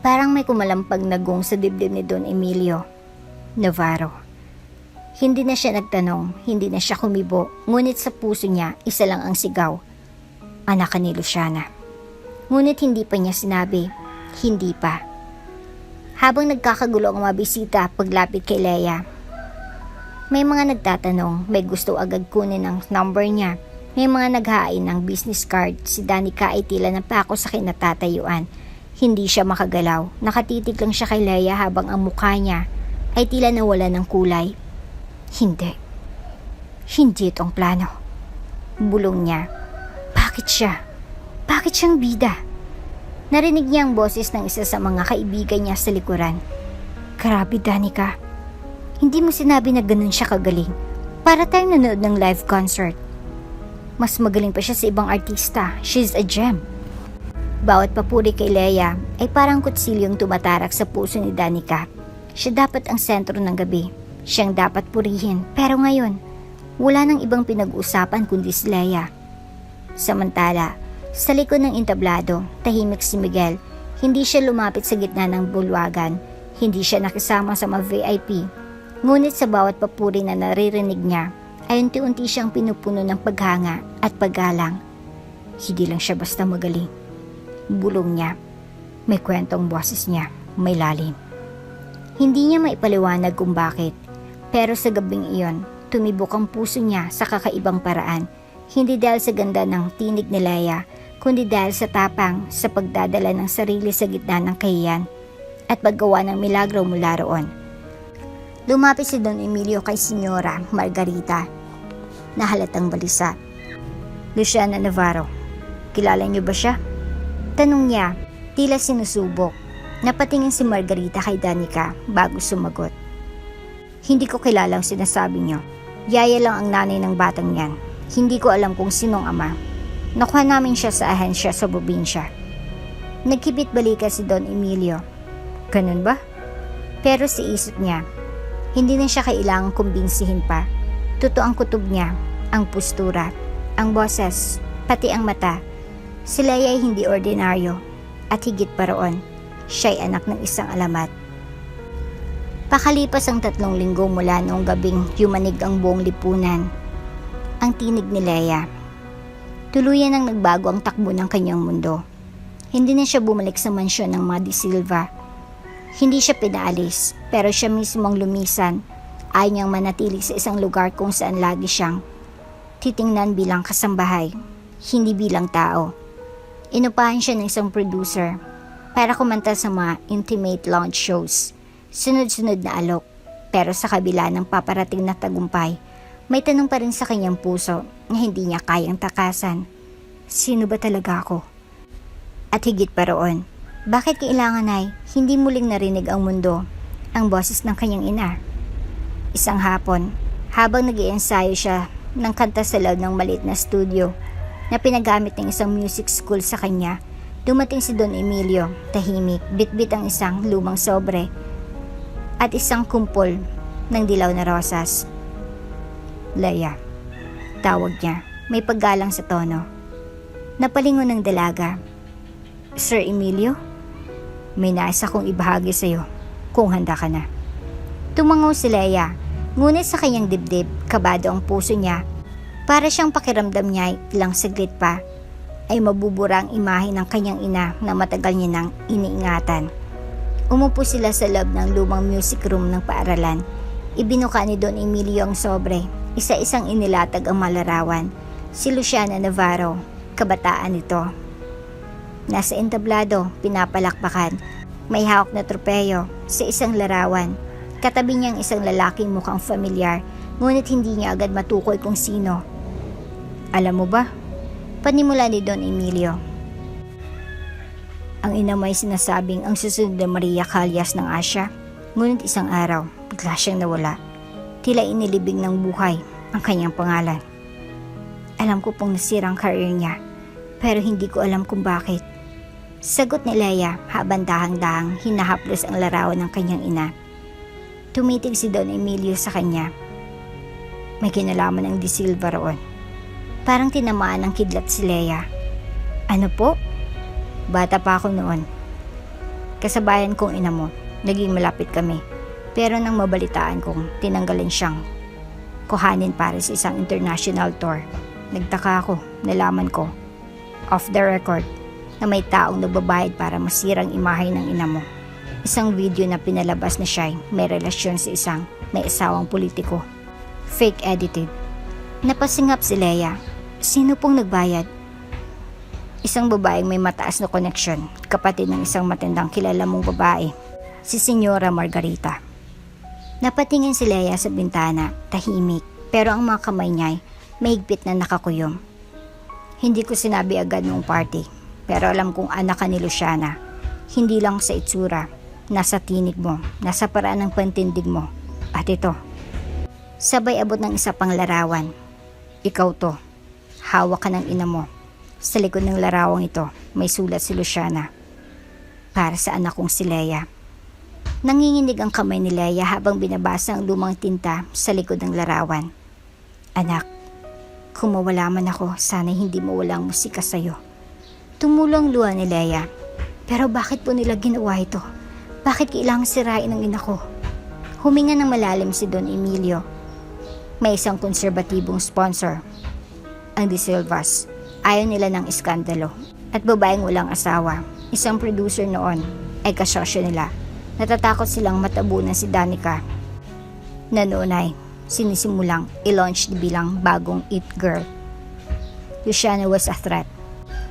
Parang may kumalampag na gong sa dibdib ni Don Emilio. Navarro. Hindi na siya nagtanong, hindi na siya kumibo, ngunit sa puso niya isa lang ang sigaw. Anak ka ni Luciana. Ngunit hindi pa niya sinabi, hindi pa. Habang nagkakagulo ang mga bisita paglapit kay Leia, may mga nagtatanong, may gusto agad kunin ang number niya, may mga naghain ng business card. Si Danica ay tila napako sa kinatatayuan. Hindi siya makagalaw, nakatitig lang siya kay Leia habang ang mukha niya ay tila nawala ng kulay. Hindi itong plano. Bulong niya. Bakit siya? Bakit siyang bida? Narinig niya ang boses ng isa sa mga kaibigan niya sa likuran. Grabe, Danica. Hindi mo sinabi na ganun siya kagaling. Para tayong nanood ng live concert. Mas magaling pa siya sa ibang artista. She's a gem. Bawat papuri kay Leia ay parang kutsilyong tumatarak sa puso ni Danica. Siya dapat ang sentro ng gabi. Siyang dapat purihin. Pero ngayon, wala nang ibang pinag-uusapan kundi si Leia. Samantala, sa likod ng entablado, tahimik si Miguel. Hindi siya lumapit sa gitna ng bulwagan. Hindi siya nakisama sa mga VIP. Ngunit sa bawat papuri na naririnig niya, ay unti-unti siyang pinupuno ng paghanga at paggalang. Hindi lang siya basta magaling. Bulong niya. May kwentong boses niya, may lalim. Hindi niya maipaliwanag kung bakit, pero sa gabing iyon, tumibok ang puso niya sa kakaibang paraan. Hindi dahil sa ganda ng tinig ni Leia, kundi dahil sa tapang sa pagdadala ng sarili sa gitna ng kahiyan at paggawa ng milagro mula roon. Lumapit si Don Emilio kay Senyora Margarita na halatang balisa. Luciana Navarro, kilala niyo ba siya? Tanong niya, tila sinusubok. Napatingin si Margarita kay Danica bago sumagot. Hindi ko kilala ang sinasabi niyo. Yaya lang ang nanay ng batang yan. Hindi ko alam kung sinong ama. Nakuha namin siya sa ahensya sa probinsya. Nagkibit balikan si Don Emilio. Ganun ba? Pero sa isip niya, hindi na siya kailangang kumbinsihin pa. Totoo ang kutob niya, ang postura, ang boses, pati ang mata. Si Leia ay hindi ordinaryo. At higit pa roon, siya'y anak ng isang alamat. Pakalipas ang 3 linggo mula noong gabing yumanig ang buong lipunan, ang tinig ni Leia. Tuluyan ang nagbago ang takbo ng kanyang mundo. Hindi na siya bumalik sa mansyon ng mga De Silva. Hindi siya pinaalis, pero siya mismo ang lumisan. Ayaw niyang manatili sa isang lugar kung saan lagi siyang titingnan bilang kasambahay, hindi bilang tao. Inupahan siya ng isang producer para kumanta sa mga intimate lounge shows. Sunod-sunod na alok, pero sa kabila ng paparating na tagumpay, may tanong pa rin sa kanyang puso na hindi niya kayang takasan. Sino ba talaga ako? At higit pa roon, bakit kailangan ay hindi muling narinig ang mundo ang boses ng kanyang ina? Isang hapon, habang nag-iensayo siya ng kanta sa loob ng maliit na studio na pinagamit ng isang music school sa kanya, dumating si Don Emilio, tahimik, bitbit ang isang lumang sobre at isang kumpol ng dilaw na rosas. Leia, tawag niya, may paggalang sa tono. Napalingon ng dalaga. Sir Emilio, may nais akong ibahagi sa iyo kung handa ka na. Tumangaw si Leia, ngunit sa kanyang dibdib, kabado ang puso niya. Para siyang pakiramdam niya ilang saglit pa ay mabubura ang imahe ng kanyang ina na matagal niya nang iniingatan. Umupo sila sa loob ng lumang music room ng paaralan. Ibinuka ni Don Emilio ang sobre. Isa-isang inilatag ang malarawan. Si Luciana Navarro, kabataan nito. Nasa entablado, pinapalakpakan. May hawak na tropeyo sa isang larawan. Katabi niyang isang lalaking mukhang familiar, ngunit hindi niya agad matukoy kung sino. Alam mo ba? Panimula ni Don Emilio. Ang ina may sinasabing ang susunod na Maria Callas ng Asia, ngunit isang araw, bigla siyang nawala. Tila inilibing ng buhay ang kanyang pangalan. Alam ko pong nasira ang career niya. Pero hindi ko alam kung bakit. Sagot ni Leia habang dahang-dahang hinahaplos ang larawan ng kanyang ina. Tumitig si Don Emilio sa kanya. May kinalaman ng De Silva roon. Parang tinamaan ng kidlat si Leia. Ano po? Bata pa ako noon. Kasabayan kong ina mo, naging malapit kami. Pero nang mabalitaan kong tinanggalan siyang kuhanin para sa isang international tour, nagtaka ako, nalaman ko, off the record, na may taong nagbabayad para masirang imahe ng ina mo. Isang video na pinalabas na siya may relasyon sa isang may asawang politiko. Fake edited. Napasingap si Leia. Sino pong nagbayad? Isang babaeng may mataas na koneksyon, kapatid ng isang matandang kilala mong babae, si Senyora Margarita. Napatingin si Leia sa bintana, tahimik, pero ang mga kamay niya ay mahigpit na nakakuyom. Hindi ko sinabi agad noong party, pero alam kong anak ka ni Luciana. Hindi lang sa itsura, nasa tinig mo, nasa paraan ng pantindig mo. At ito, sabay abot ng isa pang larawan. Ikaw to, hawak ka ng ina mo. Sa likod ng larawang ito, may sulat si Luciana. Para sa anak kong si Leia. Nanginginig ang kamay ni Leia habang binabasa ang lumang tinta sa likod ng larawan. Anak, kung mawala man ako, sana hindi mawala ang musika sa'yo. Tumulong luha ni Leia. Pero bakit po nila ginawa ito? Bakit kailangang sirain ang ina ko? Huminga ng malalim si Don Emilio. May isang konserbatibong sponsor, ang De Silvas. Ayaw nila ng iskandalo. At babaeng walang asawa, isang producer noon, ay kasosyo nila. Natatakot silang matabunan si Danica, na noon ay sinisimulang i-launch bilang bagong it girl. Luciana was a threat.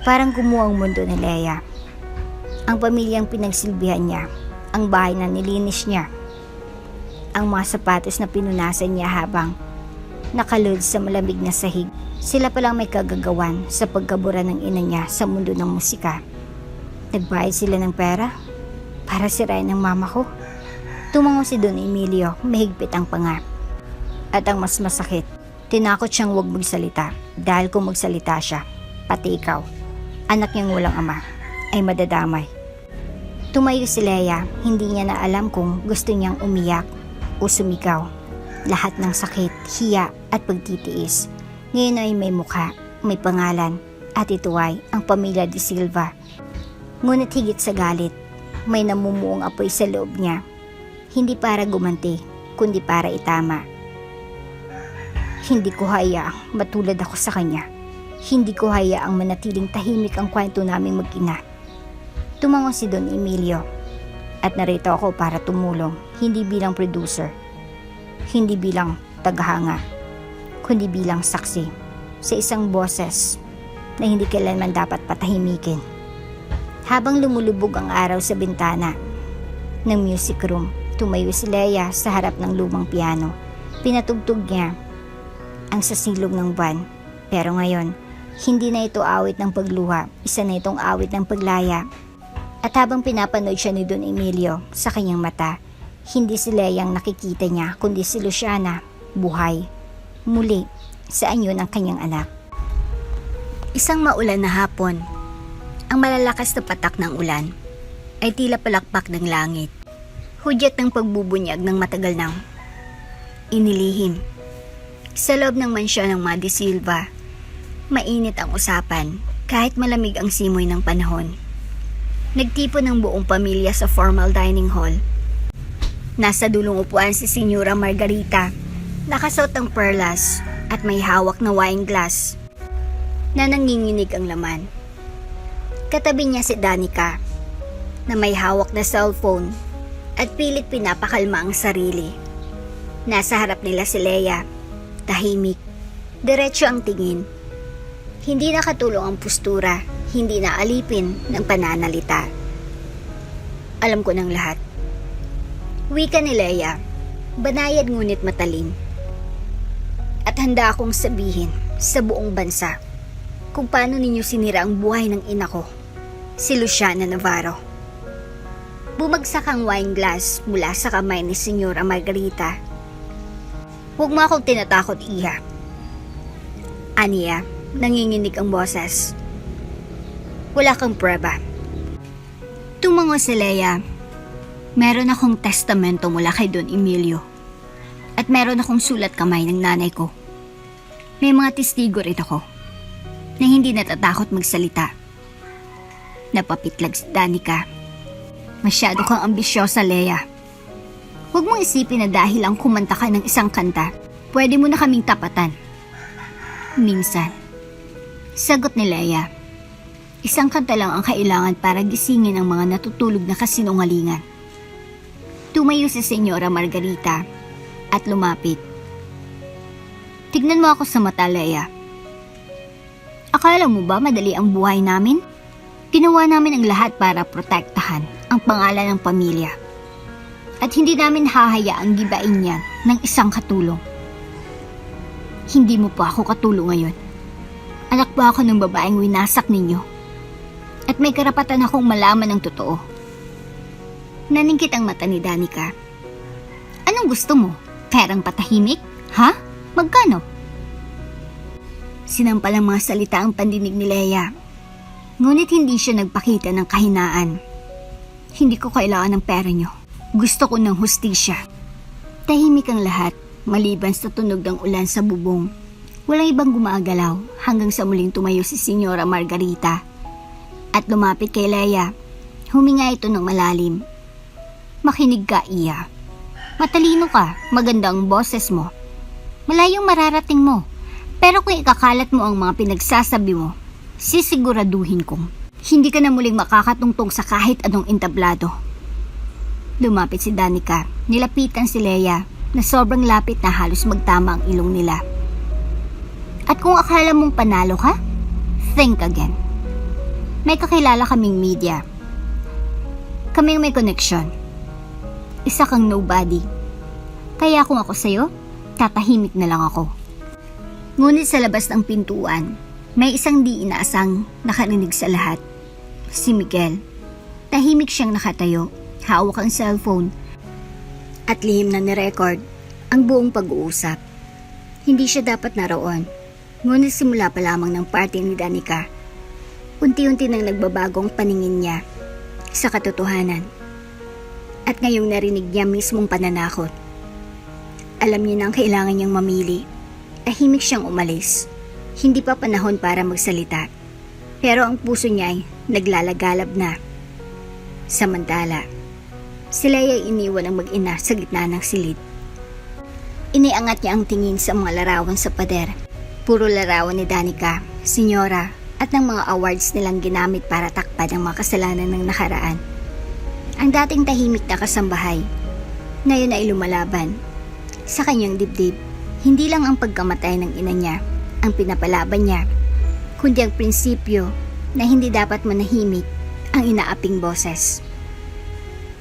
Parang gumuho ang mundo ni Leia. Ang pamilyang pinagsilbihan niya, ang bahay na nilinis niya, ang mga sapatos na pinunasan niya habang nakalod sa malamig na sahig. Sila palang may kagagawan sa pagkabura ng ina niya sa mundo ng musika. Nagbayad sila ng pera para sirain ang mama ko. Tumango si Don Emilio, mahigpit ang panga. At ang mas masakit, tinakot siyang huwag magsalita dahil kung magsalita siya, pati ikaw, anak niyang walang ama, ay madadamay. Tumayo si Leia, hindi niya na alam kung gusto niyang umiyak o sumigaw. Lahat ng sakit, hiya at pagtitiis. Ngayon ay may mukha, may pangalan, at ito ay ang pamilya De Silva. Ngunit higit sa galit, may namumuong apoy sa loob niya. Hindi para gumanti, kundi para itama. Hindi ko hayaang matulad ako sa kanya. Hindi ko hayaang manatiling tahimik ang kwento naming mag-ina. Tumango si Don Emilio. At narito ako para tumulong, hindi bilang producer, hindi bilang tagahanga, kundi bilang saksi sa isang boses na hindi kailanman dapat patahimikin. Habang lumulubog ang araw sa bintana ng music room, tumayo si Leia sa harap ng lumang piano. Pinatugtog niya ang sasilog ng buwan. Pero ngayon, hindi na ito awit ng pagluha, isa na itong awit ng paglaya. At habang pinapanood siya ni Don Emilio sa kanyang mata, hindi si Leia ang nakikita niya kundi si Luciana, buhay, muli sa anyo ng kanyang anak. Isang maulan na hapon, ang malalakas na patak ng ulan ay tila palakpak ng langit. Hudyat ng pagbubunyag ng matagal nang inilihim. Sa loob ng mansyon ng mga De Silva, mainit ang usapan kahit malamig ang simoy ng panahon. Nagtipon ng buong pamilya sa formal dining hall. Nasa dulong upuan si Senyora Margarita, nakasuot ng perlas at may hawak na wine glass na nanginginig ang laman. Katabi niya si Danica na may hawak na cellphone at pilit pinapakalma ang sarili. Nasa harap nila si Leia, tahimik, diretso ang tingin. Hindi nakatulong ang postura, hindi na alipin ng pananalita. Alam ko ng lahat. Wika ni Leia, banayad ngunit matalim. At handa akong sabihin sa buong bansa kung paano ninyo sinira ang buhay ng ina ko, si Luciana Navarro. Bumagsak ang wine glass mula sa kamay ni Senyora Margarita. Huwag mo akong tinatakot, Iha. Aniya, nanginginig ang boses. wala kang prueba. Tumango si Leia. Meron akong testamento mula kay Don Emilio. At meron akong sulat kamay ng nanay ko. May mga testigo rin ako na hindi natatakot magsalita. Napapitlag si Danica. Masyado kang ambisyosa, Leia. Huwag mong isipin na dahil lang kumanta ka ng isang kanta, pwede mo na kaming tapatan. Minsan, sagot ni Leia, isang kanta lang ang kailangan para gisingin ang mga natutulog na kasinungalingan. Tumayo si Senyora Margarita at lumapit. Tignan mo ako sa mata, Leia. Akala mo ba madali ang buhay namin? Ginawa namin ang lahat para protektahan ang pangalan ng pamilya. At hindi namin hahayaang gibain yan ng isang katulong. Hindi mo pa ako katulong ngayon. Anak pa ako ng babaeng winasak ninyo. At may karapatan akong malaman ang totoo. Naningkit ang mata ni Danica. Anong gusto mo? Perang patahimik? Ha? Magkano? Sinampal ang mga salita ang pandinig ni Leia. Ngunit hindi siya nagpakita ng kahinaan. Hindi ko kailangan ng pera niyo. Gusto ko ng hustisya. Tahimik ang lahat, maliban sa tunog ng ulan sa bubong. Walang ibang gumagalaw hanggang sa muling tumayo si Senyora Margarita. At lumapit kay Leia. Huminga ito ng malalim. Makinig ka, Iya. Matalino ka, maganda ang boses mo. Malayong mararating mo. Pero kung ikakalat mo ang mga pinagsasabi mo, sisiguraduhin kong hindi ka na muling makakatungtong sa kahit anong entablado. Lumapit si Danica, nilapitan si Leia na sobrang lapit na halos magtama ang ilong nila. At kung akala mong panalo ka, think again. May kakilala kaming media. Kaming may connection. Isa kang nobody. Kaya kung ako sa'yo, tatahimik na lang ako. Ngunit sa labas ng pintuan, may isang di inaasang nakarinig sa lahat. Si Miguel. Tahimik siyang nakatayo, hawak ang cellphone, at lihim na nirecord ang buong pag-uusap. Hindi siya dapat naroon, ngunit simula pa lamang ng party ni Danica, unti-unti nang nagbabagong paningin niya sa katotohanan. At ngayong narinig niya mismong pananakot. Alam niya na ang kailangan niyang mamili. Tahimik siyang umalis. Hindi pa panahon para magsalita. Pero ang puso niya ay naglalagalab na. Samantala, si Leia ay iniwan ang mag-ina sa gitna ng silid. Iniangat niya ang tingin sa mga larawan sa pader. Puro larawan ni Danica, Senyora, at ng mga awards nilang ginamit para takpan ang mga kasalanan ng nakaraan. Ang dating tahimik na kasambahay, ngayon ay lumalaban. Sa kanyang dibdib, hindi lang ang pagkamatay ng ina niya ang pinapalaban niya, kundi ang prinsipyo na hindi dapat manahimik ang inaaping boses.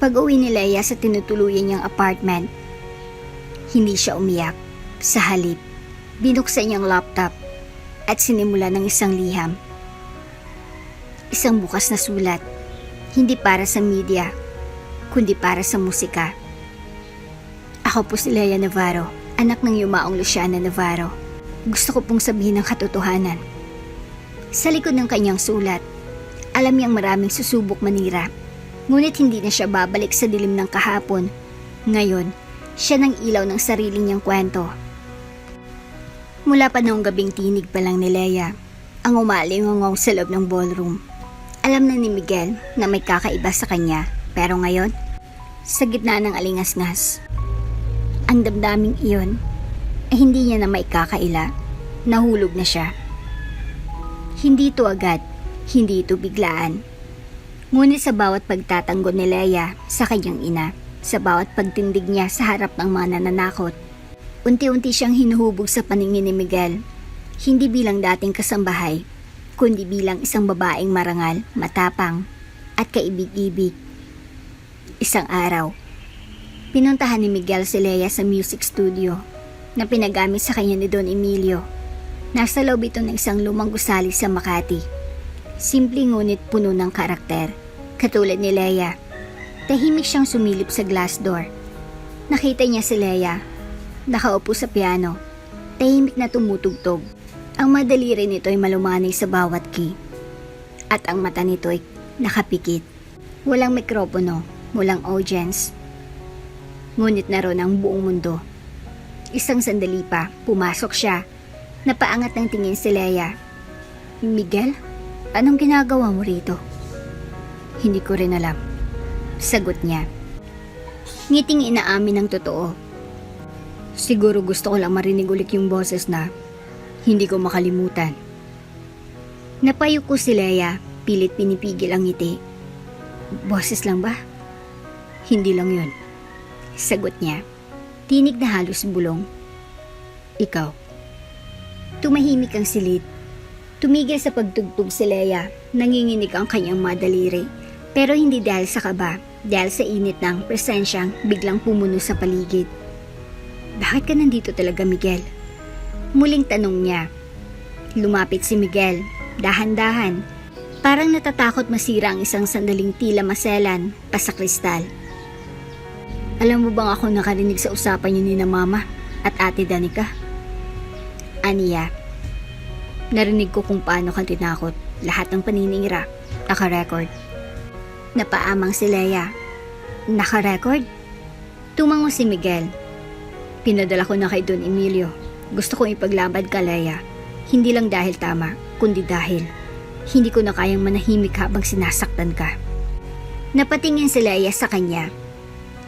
Pag-uwi ni Leia sa tinutuluyan niyang apartment, hindi siya umiyak. Sa halip, binuksan niyang laptop at sinimula ng isang liham. Isang bukas na sulat, hindi para sa media, kundi para sa musika. Ako po si Leia Navarro, anak ng yumaong Luciana Navarro. Gusto ko pong sabihin ang katotohanan. Sa likod ng kanyang sulat, alam niyang maraming susubok manira. Ngunit hindi na siya babalik sa dilim ng kahapon. Ngayon, siya nang ilaw ng sarili niyang kwento. Mula pa noong gabing tinig pa lang ni Leia, ang umalingongong sa loob ng ballroom. Alam na ni Miguel na may kakaiba sa kanya. Pero ngayon, sa gitna ng alingas-ngas, ang damdaming iyon ay hindi niya na maikakaila. Nahulog na siya. Hindi ito agad, hindi ito biglaan. Ngunit sa bawat pagtatanggol ni Leia sa kanyang ina, sa bawat pagtindig niya sa harap ng mga nananakot, unti-unti siyang hinuhubog sa paningin ni Miguel. Hindi bilang dating kasambahay, kundi bilang isang babaeng marangal, matapang, at kaibig-ibig. Isang araw, pinuntahan ni Miguel si Leia sa music studio na pinagamit sa kanya ni Don Emilio. Nasa loob ito ng isang lumang gusali sa Makati. Simple ngunit puno ng karakter. Katulad ni Leia, tahimik siyang sumilip sa glass door. Nakita niya si Leia, nakaupo sa piano, tahimik na tumutugtog. Ang madali rin ito ay malumanay sa bawat key. at ang mata nito'y nakapikit. Walang mikropono, walang audience. Ngunit naroon ang buong mundo. Isang sandali pa, pumasok siya. Napaangat ng tingin si Leia. Miguel, anong ginagawa mo rito? Hindi ko rin alam. Sagot niya. Ngiting inaamin ng totoo. Siguro gusto ko lang marinig ulit yung boses na hindi ko makalimutan. Napayuko si Leia, pilit pinipigil ang ngiti. Boses lang ba? Hindi lang yun. Sagot niya. Tinig na halos bulong. Ikaw. Tumahimik ang silid. Tumigil sa pagtugtog si Leia, nanginginig ang kanyang madaliri. Pero hindi dahil sa kaba, dahil sa init ng presensyang biglang pumuno sa paligid. Bakit ka nandito talaga, Miguel? Muling tanong niya. Lumapit si Miguel, dahan-dahan. Parang natatakot masira ang isang sandaling tila maselan pa sa kristal. Alam mo bang ako nakarinig sa usapan niyo ni na Mama at Ate Danica? Aniya. Narinig ko kung paano ka tinakot. Lahat ng paninira. Naka-record. Napaamang si Leia. Naka-record? Tumango si Miguel. Pinadala ko na kay Don Emilio. Gusto kong ipaglaban ka, Leia. Hindi lang dahil tama, kundi dahil hindi ko na kayang manahimik habang sinasaktan ka. Napatingin si Leia sa kanya.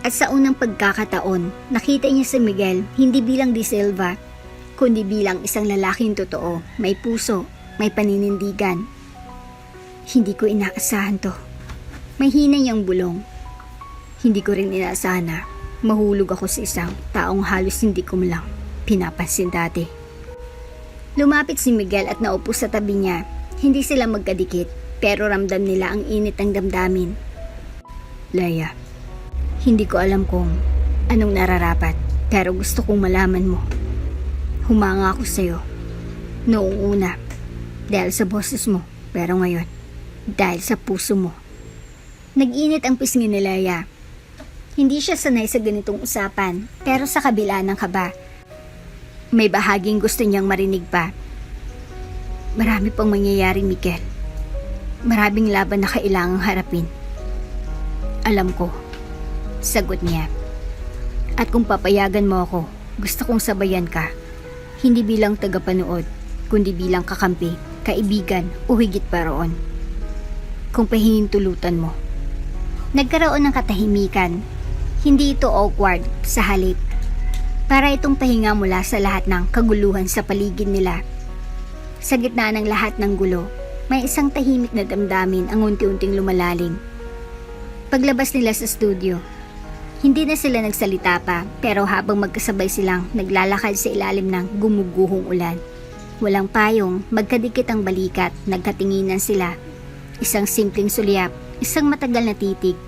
At sa unang pagkakataon, nakita niya si Miguel hindi bilang Di Silva, kundi bilang isang lalaking totoo, may puso, may paninindigan. Hindi ko inaasahan to. May hina niyang bulong. Hindi ko rin inaasahan na mahulog ako sa isang taong halos hindi ko lang pinapansin dati. Lumapit si Miguel at naupo sa tabi niya. Hindi sila magkadikit, pero ramdam nila ang init ng damdamin. Leia, hindi ko alam kung anong nararapat, pero gusto kong malaman mo. Humanga ako sa'yo. Noong una, dahil sa boses mo, pero ngayon, dahil sa puso mo. Nag-init ang pisngi ni Leia. Hindi siya sanay sa ganitong usapan, pero sa kabila ng kaba, may bahaging gusto niyang marinig pa. Marami pang mangyayari, Miguel. Maraming laban na kailangang harapin. Alam ko. Sagot niya. At kung papayagan mo ako, gusto kong sabayan ka. Hindi bilang tagapanood, kundi bilang kakampi, kaibigan o higit pa roon. Kung pahihintulutan mo. Nagkaroon ng katahimikan. Hindi ito awkward, sa halip. Para itong pahinga mula sa lahat ng kaguluhan sa paligid nila. Sa gitna ng lahat ng gulo, may isang tahimik na damdamin ang unti-unting lumalalim. Paglabas nila sa studio, hindi na sila nagsalita pa, pero habang magkasabay silang naglalakad sa ilalim ng gumuguhong ulan. Walang payong, magkadikit ang balikat, nagkatinginan sila. Isang simpleng sulyap, isang matagal na titig.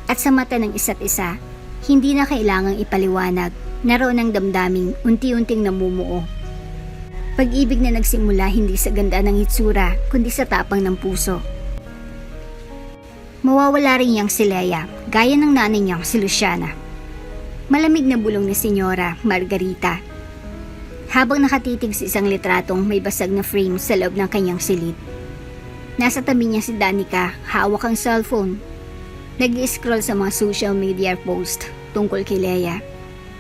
At sa mata ng isa't isa, hindi na kailangang ipaliwanag, naroon ang damdaming unti-unting namumuo. Pag-ibig na nagsimula hindi sa ganda ng hitsura, kundi sa tapang ng puso. Mawawala rin niyang si Leia, gaya ng nanay niyang si Luciana. Malamig na bulong ni Senyora Margarita. Habang nakatitig sa isang litratong may basag na frame sa loob ng kanyang silid. Nasa tabi niya si Danica, hawak ang cellphone. Nag-i-scroll sa mga social media post tungkol kay Leia.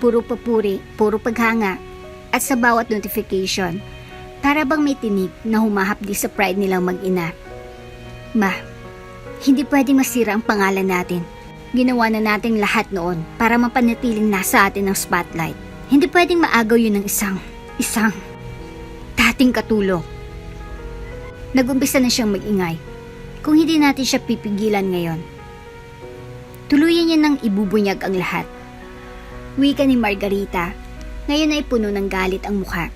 Puro papuri, puro paghanga. At sa bawat notification, para bang may tinig na humahapdi sa pride nilang mag-ina. Ma, hindi pwedeng masira ang pangalan natin. Ginawa na natin lahat noon para mapanatiling nasa atin ang spotlight. Hindi pwedeng maagaw yun ng isang dating katulong. Nag-umpisa na siyang mag-ingay. Kung hindi natin siya pipigilan ngayon, tuluyan niya nang ibubunyag ang lahat. Wika ni Margarita. Ngayon ay puno ng galit ang mukha.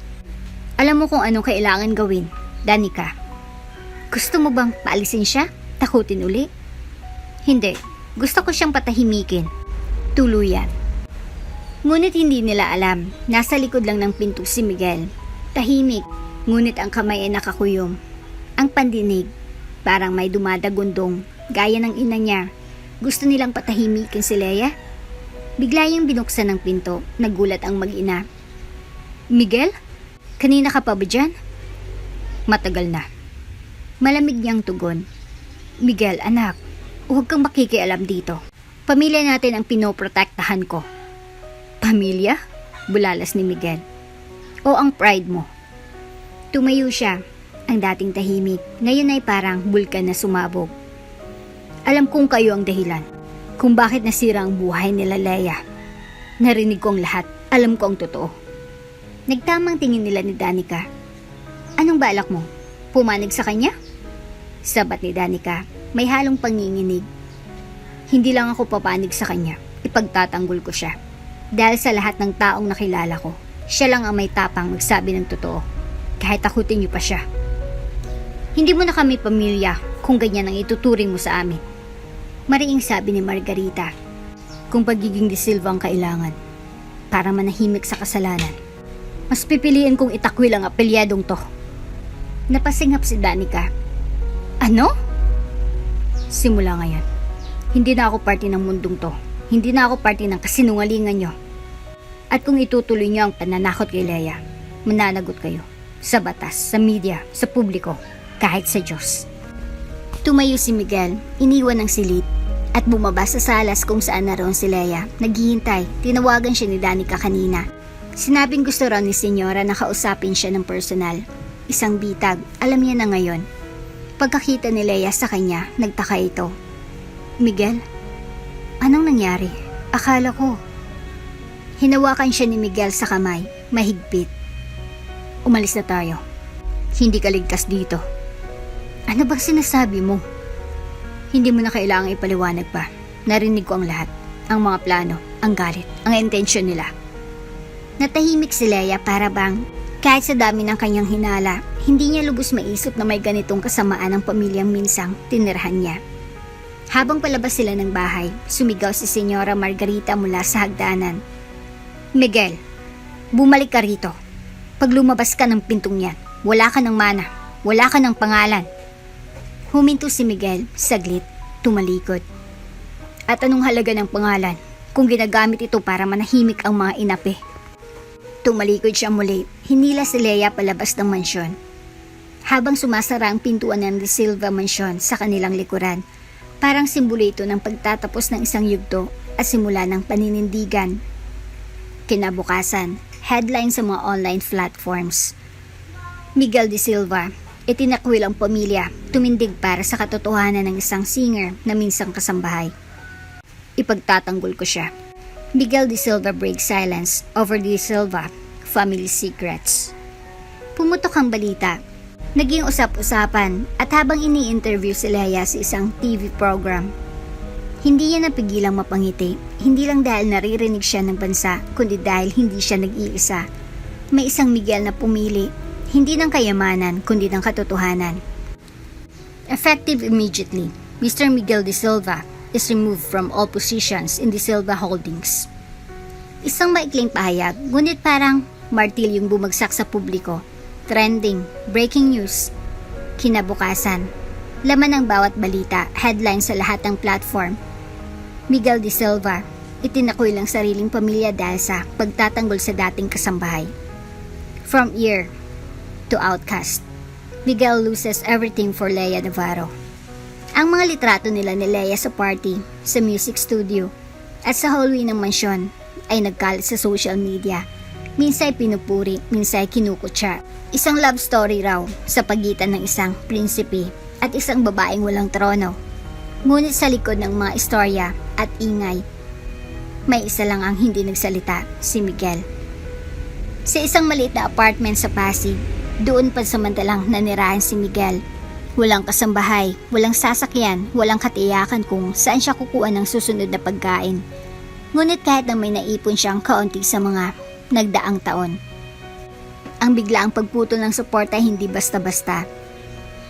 Alam mo kung anong kailangan gawin, Danica. Gusto mo bang paalisin siya? Takutin uli? Hindi. Gusto ko siyang patahimikin. Tuluyan. Ngunit hindi nila alam, nasa likod lang ng pinto si Miguel. Tahimik, ngunit ang kamay ay nakakuyom. Ang pandinig, parang may dumadagundong, gaya ng ina niya. Gusto nilang patahimikin si Leia? Bigla yung binuksan ng pinto, nagulat ang mag-ina. Miguel? Kanina ka pa ba dyan? Matagal na. Malamig niyang tugon. Miguel, anak, huwag kang makikialam dito. Pamilya natin ang pinoprotektahan ko. Pamilya? Bulalas ni Miguel. O ang pride mo? Tumayo siya. Ang dating tahimik, ngayon ay parang bulkan na sumabog. Alam kong kayo ang dahilan kung bakit nasira ang buhay nila Leia. Narinig ko ang lahat. Alam ko ang totoo. Nagtamang tingin nila ni Danica. Anong balak mo? Pumanig sa kanya? Sabat ni Danica, may halong panginginig. Hindi lang ako papanig sa kanya, ipagtatanggol ko siya. Dahil sa lahat ng taong nakilala ko, siya lang ang may tapang magsabi ng totoo, kahit takutin niyo pa siya. Hindi mo na kami pamilya kung ganyan ang ituturing mo sa amin. Mariing sabi ni Margarita, kung pagiging De Silva ang kailangan, para manahimik sa kasalanan, mas pipiliin kong itakwil ang apelyadong to. Napasingap si Danica. Ano? Simula ngayon, hindi na ako parte ng mundong to. Hindi na ako parte ng kasinungalingan nyo. At kung itutuloy nyo ang pananakot kay Leia, mananagot kayo. Sa batas, sa media, sa publiko, kahit sa Diyos. Tumayo si Miguel, iniwan ng silid, at bumaba sa salas kung saan naroon si Leia. Naghihintay, tinawagan siya ni Danica kanina. Sinabing gusto raw ni Senyora na kausapin siya ng personal. Isang bitag, alam niya na ngayon. Pagkakita ni Leia sa kanya, nagtaka ito. Miguel, anong nangyari? Akala ko. Hinawakan siya ni Miguel sa kamay, mahigpit. Umalis na tayo. Hindi ka ligtas dito. Ano bang sinasabi mo? Hindi mo na kailangang ipaliwanag pa. Narinig ko ang lahat. Ang mga plano, ang galit, ang intensyon nila. Natahimik si Leia para bang kahit sa dami ng kanyang hinala, hindi niya lubos maisip na may ganitong kasamaan ng pamilyang minsang tinirhan niya. Habang palabas sila ng bahay, sumigaw si Senyora Margarita mula sa hagdanan. Miguel, bumalik ka rito. Pag lumabas ka ng pintong yan, wala ka ng mana, wala ka ng pangalan. Huminto si Miguel, saglit, tumalikod. At anong halaga ng pangalan kung ginagamit ito para manahimik ang mga inapi? Tumalikod siya muli, hinila si Leia palabas ng mansyon. Habang sumasara ang pintuan ng De Silva Mansion sa kanilang likuran, parang simbolo ito ng pagtatapos ng isang yugto at simula ng paninindigan. Kinabukasan, headline sa mga online platforms. Miguel De Silva, itinakwil ang pamilya, tumindig para sa katotohanan ng isang singer na minsang kasambahay. Ipagtatanggol ko siya. Miguel De Silva breaks silence over De Silva family secrets. Pumutok ang balita. Naging usap-usapan at habang ini-interview si Leia sa isang TV program, hindi niya napigilang mapangiti. Hindi lang dahil naririnig siya ng bansa, kundi dahil hindi siya nag-iisa. May isang Miguel na pumili, hindi ng kayamanan, kundi ng katotohanan. Effective immediately, Mr. Miguel De Silva is removed from all positions in De Silva Holdings. Isang maikling pahayag, ngunit parang martilyong bumagsak sa publiko. Trending, breaking news. Kinabukasan, laman ng bawat balita, headline sa lahat ng platform. Miguel De Silva, itinakwil ang sariling pamilya dahil sa pagtatanggol sa dating kasambahay. From heir to outcast, Miguel loses everything for Leia Navarro. Ang mga litrato nila ni Leia sa party, sa music studio, at sa hallway ng mansyon ay nagkalat sa social media. Minsay pinupuri, minsay kinukutya. Isang love story raw sa pagitan ng isang prinsipe at isang babaeng walang trono. Ngunit sa likod ng mga istorya at ingay, may isa lang ang hindi nagsalita, si Miguel. Sa isang maliit na apartment sa Pasig, doon pansamantalang nanirahan si Miguel. Walang kasambahay, walang sasakyan, walang katiyakan kung saan siya kukuha ng susunod na pagkain. Ngunit kahit na may naipon siyang kaunti sa mga nagdaang taon, ang biglaang pagputol ng suporta hindi basta-basta.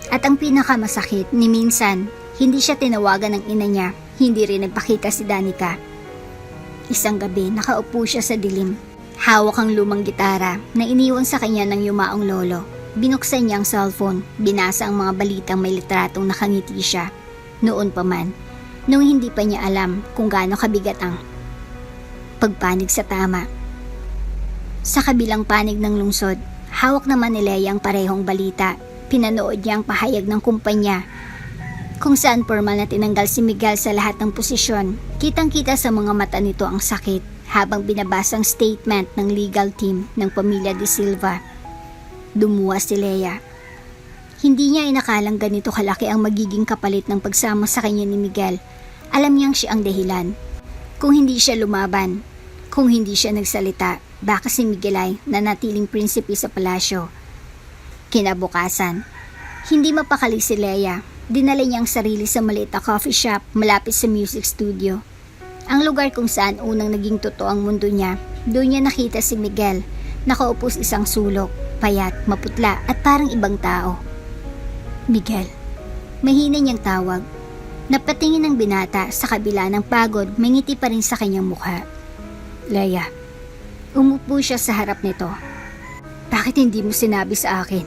At ang pinakamasakit, ni minsan, hindi siya tinawagan ng ina niya, hindi rin nagpakita si Danica. Isang gabi, nakaupo siya sa dilim. Hawak ang lumang gitara na iniwan sa kanya ng yumaong lolo. Binuksan niya ang cellphone, binasa ang mga balitang may litratong nakangiti siya. Noon pa man, nung hindi pa niya alam kung gaano kabigat ang pagpanig sa tama. Sa kabilang panig ng lungsod, hawak naman ni Leia ang parehong balita. Pinanood niya ang pahayag ng kumpanya kung saan formal na tinanggal si Miguel sa lahat ng posisyon. Kitang-kita sa mga mata nito ang sakit habang binabasa ang statement ng legal team ng pamilya De Silva. Dumuwa si Leia. Hindi niya inakalang ganito kalaki ang magiging kapalit ng pagsama sa kanya ni Miguel. Alam niyang siya ang dahilan. Kung hindi siya lumaban, kung hindi siya nagsalita, baka si Miguel ay nanatiling prinsipe sa palasyo. Kinabukasan, hindi mapakali si Leia. Dinala niya ang sarili sa maliit na coffee shop malapit sa music studio. Ang lugar kung saan unang naging totoo ang mundo niya. Doon niya nakita si Miguel, nakaupo sa isang sulok, payat, maputla at parang ibang tao. Miguel, mahina niyang tawag. Napatingin ng binata sa kabila ng pagod, may ngiti pa rin sa kanyang mukha. Leia, umupo siya sa harap nito. Bakit hindi mo sinabi sa akin?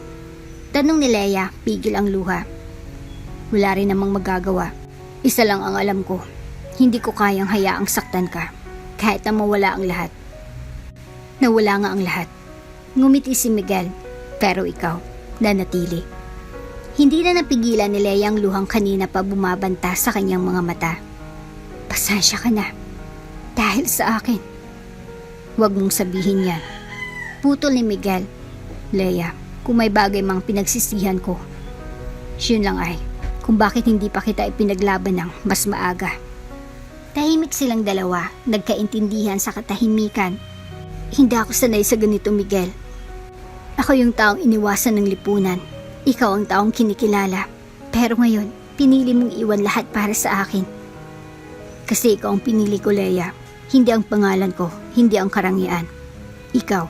Tanong ni Leia, pigil ang luha. Wala rin namang magagawa. Isa lang ang alam ko. Hindi ko kayang hayaang saktan ka. Kahit na mawala ang lahat. Nawala nga ang lahat. Ngumiti si Miguel. Pero ikaw, nanatili. Hindi na napigilan ni Leia ang luhang kanina pa bumabanta sa kanyang mga mata. Pasensya ka na. Dahil sa akin. Huwag mong sabihin yan. Putol ni Miguel. Leia, kung may bagay mang pinagsisihan ko, yun lang ay kung bakit hindi pa kita ipinaglaban ng mas maaga. Tahimik silang dalawa, nagkaintindihan sa katahimikan. Hindi ako sanay sa ganito, Miguel. Ako yung taong iniwasan ng lipunan. Ikaw ang taong kinikilala. Pero ngayon, pinili mong iwan lahat para sa akin. Kasi ikaw ang pinili ko, Leia. Hindi ang pangalan ko, hindi ang karangyaan. Ikaw.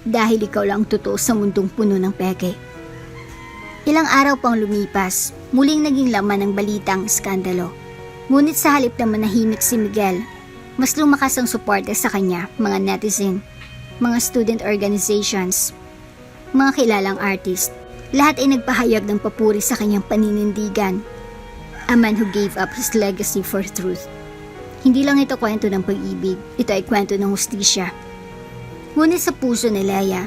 Dahil ikaw lang ang totoo sa mundong puno ng peke. Ilang araw pang lumipas, muling naging laman ng balitang skandalo. Ngunit sa halip na manahimik si Miguel, mas lumakas ang suporta sa kanya, mga netizen, mga student organizations, mga kilalang artist. Lahat ay nagpahayag ng papuri sa kanyang paninindigan. A man who gave up his legacy for truth. Hindi lang ito kwento ng pag-ibig, ito ay kwento ng hustisya. Ngunit sa puso ni Leia,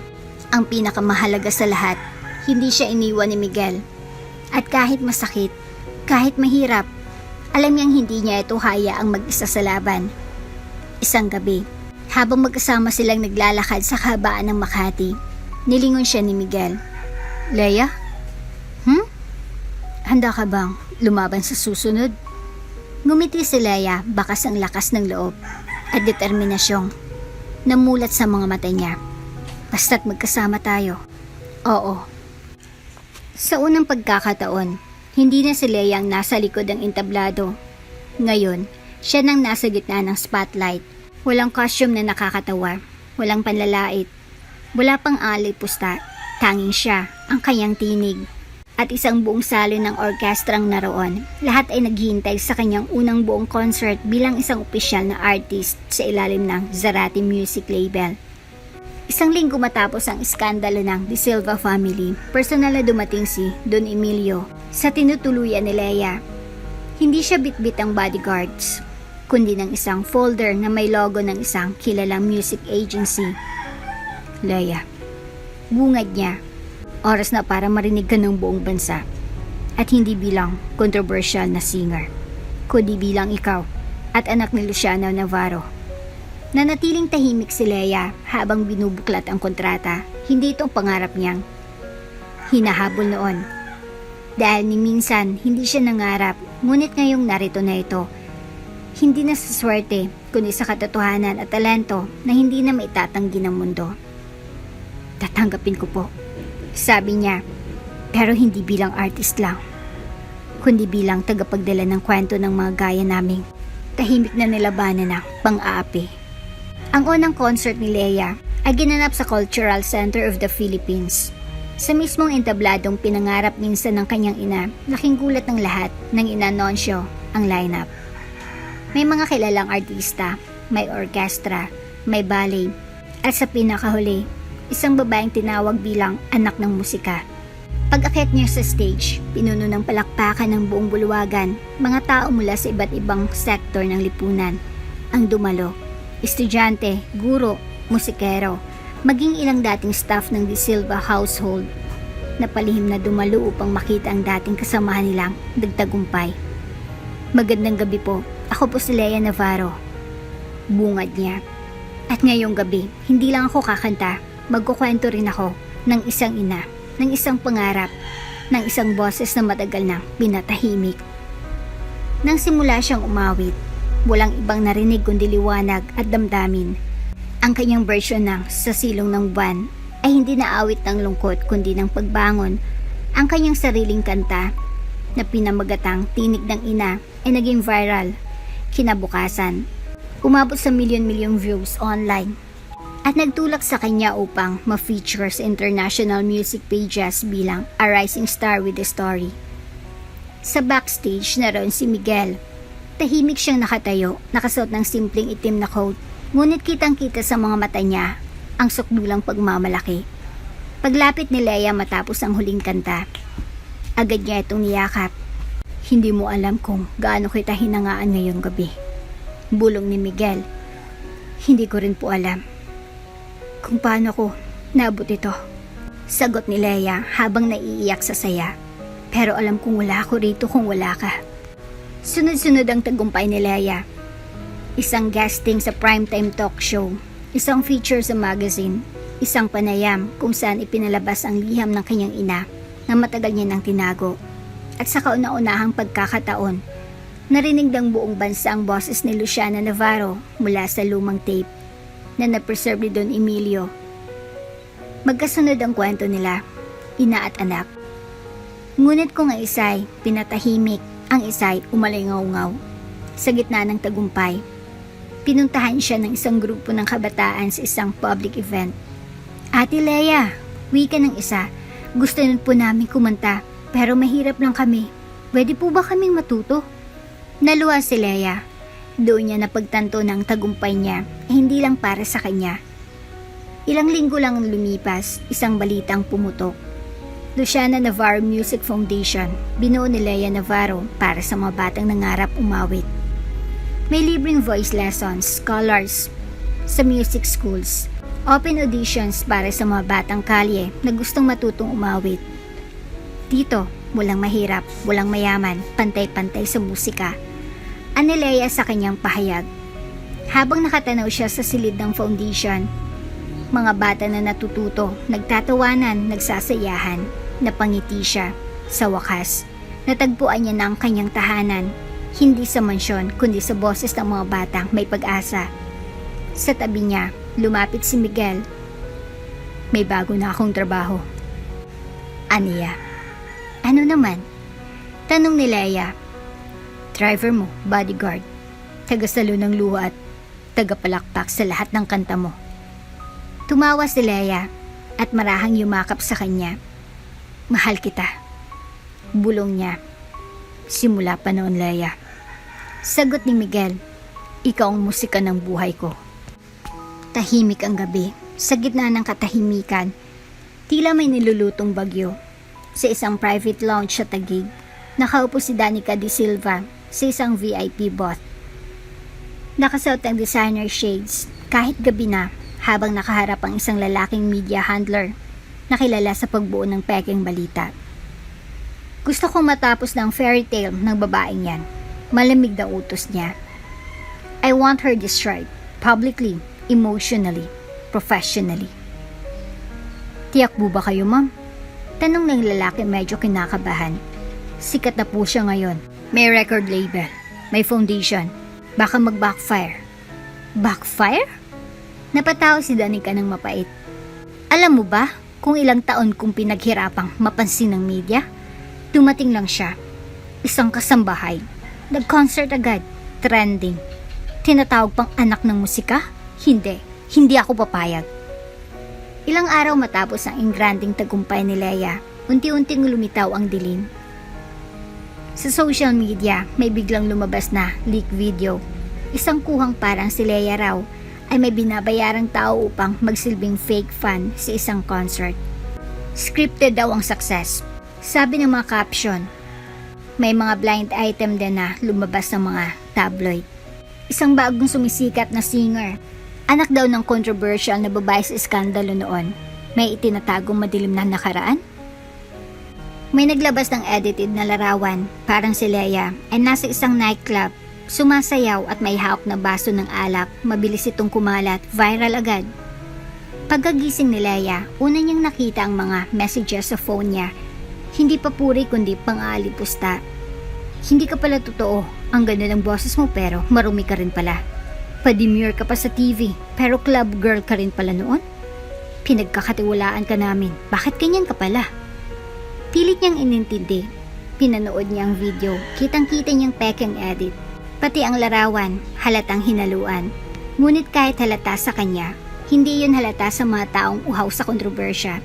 ang pinakamahalaga sa lahat, hindi siya iniwan ni Miguel. At kahit masakit, kahit mahirap, alam niyang hindi niya ito hayaang mag-isa sa laban. Isang gabi, habang magkasama silang naglalakad sa kahabaan ng Makati, nilingon siya ni Miguel. Leia? Handa ka bang lumaban sa susunod? Ngumiti si Leia, bakas ang lakas ng loob at determinasyong namulat sa mga mata niya. Basta't magkasama tayo. Oo. Sa unang pagkakataon, hindi na si Leia ang nasa likod ng entablado. Ngayon, siya nang nasa gitna ng spotlight. Walang costume na nakakatawa, walang panlalait, wala pang alay pusta, tanging siya, ang kanyang tinig. At isang buong salo ng orkestrang naroon. Lahat ay naghihintay sa kanyang unang buong concert bilang isang opisyal na artist sa ilalim ng Zarate Music Label. Isang linggo matapos ang iskandalo ng De Silva family, personal na dumating si Don Emilio sa tinutuluyan ni Leia. Hindi siya bitbit ang bodyguards, kundi ng isang folder na may logo ng isang kilalang music agency. Leia, bungad niya. Oras na para marinig ka ng buong bansa. At hindi bilang controversial na singer, kundi bilang ikaw at anak ni Luciano Navarro. Nanatiling tahimik si Leia habang binubuklat ang kontrata. Hindi ito ang pangarap niyang hinahabol noon. Dahil ni minsan hindi siya nangarap, ngunit ngayong narito na ito. Hindi na sa swerte, kundi sa katotohanan at talento na hindi na maitatanggi ng mundo. Tatanggapin ko po, sabi niya, pero hindi bilang artist lang, kundi bilang tagapagdala ng kwento ng mga gaya naming tahimik na nilabanan ng pang-aapi. Ang unang concert ni Leia ay ginanap sa Cultural Center of the Philippines. Sa mismong entabladong pinangarap minsan ng kanyang ina, laking gulat ng lahat nang inanunsyo ang lineup. May mga kilalang artista, may orkestra, may ballet, at sa pinakahuli, isang babaeng tinawag bilang anak ng musika. Pag-akyat niya sa stage, pinuno ng palakpakan ng buong bulwagan, mga tao mula sa iba't ibang sektor ng lipunan ang dumalo. Estudyante, guro, musikero, maging ilang dating staff ng De Silva household. na palihim na dumalo upang makita ang dating kasamahan nilang nagtagumpay. Magandang gabi po. Ako po si Lea Navarro. Bungad niya. At ngayong gabi, hindi lang ako kakanta. Magkukwento rin ako ng isang ina, ng isang pangarap, ng isang boses na matagal nang pinatahimik. Nang simula siyang umawit, walang ibang narinig kundi liwanag at damdamin. Ang kanyang version ng Sa Silong ng Buwan ay hindi naawit ng lungkot kundi ng pagbangon. Ang kanyang sariling kanta na pinamagatang Tinig ng Ina ay naging viral. Kinabukasan, umabot sa milyon-milyong views online at nagtulak sa kanya upang ma-feature sa international music pages bilang a rising star with a story. Sa backstage naroon si Miguel. Tahimik siyang nakatayo, nakasuot ng simpleng itim na coat, ngunit kitang-kita sa mga mata niya ang sukdulang pagmamalaki. Paglapit ni Lea matapos ang huling kanta, agad niya itong niyakap. Hindi mo alam kung gaano kita hinangaan ngayong gabi. Bulong ni Miguel. Hindi ko rin po alam kung paano ko naabot ito. Sagot ni Lea habang naiiyak sa saya. Pero alam kong wala ako rito kung wala ka. Sunod-sunod ang tagumpay ni Lea. Isang guesting sa primetime talk show, isang feature sa magazine, isang panayam kung saan ipinalabas ang liham ng kanyang ina na matagal niya nang tinago. At sa kauna-unahang pagkakataon, narinig ng buong bansa ang boses ni Luciana Navarro mula sa lumang tape na na-preserve ni Don Emilio. Magkasunod ang kwento nila, ina at anak. Ngunit kung ang isa'y pinatahimik, ang isa'y umalingaw-ngaw. Sa gitna ng tagumpay, pinuntahan siya ng isang grupo ng kabataan sa isang public event. Ate Lea, wika ng isa, gusto nun po namin kumanta, pero mahirap lang kami. Pwede po ba kaming matuto? Naluha si Lea. Doon niya napagtanto ng tagumpay niya, hindi lang para sa kanya. Ilang linggo lang lumipas, isang balitang pumutok. Luciana Navarro Music Foundation, binuo ni Lea Navarro para sa mga batang nangarap umawit. May libreng voice lessons, scholars sa music schools, open auditions para sa mga batang kalye na gustong matutong umawit. Dito, walang mahirap, walang mayaman, pantay-pantay sa musika. Ani Lea sa kanyang pahayag. Habang nakatanaw siya sa silid ng foundation, mga bata na natututo, nagtatawanan, nagsasayahan, napangiti siya. Sa wakas, natagpuan niya na ang kanyang tahanan, hindi sa mansyon kundi sa boses ng mga batang may pag-asa. Sa tabi niya, lumapit si Miguel. May bago na akong trabaho. Aniya. Ano naman? Tanong ni Lea. Driver mo, bodyguard, tagasalo ng luha at tagapalakpak sa lahat ng kanta mo. Tumawa si Lea at marahang yumakap sa kanya. Mahal kita. Bulong niya. Simula pa noon, Lea. Sagot ni Miguel. Ikaw ang musika ng buhay ko. Tahimik ang gabi. Sa gitna ng katahimikan, tila may nilulutong bagyo. Sa isang private lounge sa Taguig, nakaupo si Danica De Silva sa isang VIP booth. Nakasuot ang designer shades kahit gabi na habang nakaharap ang isang lalaking media handler na kilala sa pagbuo ng pekeng balita. Gusto kong matapos ng fairy tale ng babaeng yan. Malamig na utos niya. I want her destroyed, publicly, emotionally, professionally. Tiyak po ba kayo, ma'am? Tanong ng lalaki medyo kinakabahan. Sikat na po siya ngayon. May record label, may foundation. Baka mag-backfire. Backfire? Napatawa si Danica ng mapait. Alam mo ba kung ilang taon kong pinaghirapang mapansin ng media? Dumating lang siya. Isang kasambahay. Nag-concert agad. Trending. Tinatawag pang anak ng musika? Hindi ako papayag. Ilang araw matapos ang ingranding tagumpay ni Lea, unti-unting lumitaw ang dilim. Sa social media, may biglang lumabas na leak video. Isang kuhang parang si Lea raw ay may binabayarang tao upang magsilbing fake fan sa isang concert. Scripted daw ang success. Sabi ng mga caption, may mga blind item din na lumabas sa mga tabloid. Isang bagong sumisikat na singer, anak daw ng controversial na babae sa iskandalo noon, may itinatagong madilim na nakaraan? May naglabas ng edited na larawan, parang si Leia ay nasa isang nightclub, sumasayaw at may hawak na baso ng alak, mabilis itong kumalat, viral agad. Pagkagising ni Leia, una niyang nakita ang mga messages sa phone niya. Hindi papuri kundi pang-aalipusta. Hindi ka pala totoo, ang ganda ng boses mo pero marumi ka rin pala. Pa-demure ka pa sa TV, pero club girl ka rin pala noon. Pinagkakatiwalaan ka namin, bakit ganyan ka pala? Pilit niyang inintindi. Pinanood niya ang video, kitang-kita niyang pekeng edit. Pati ang larawan, halatang hinaluan. Ngunit kahit halata sa kanya, hindi yun halata sa mga taong uhaw sa kontrobersya.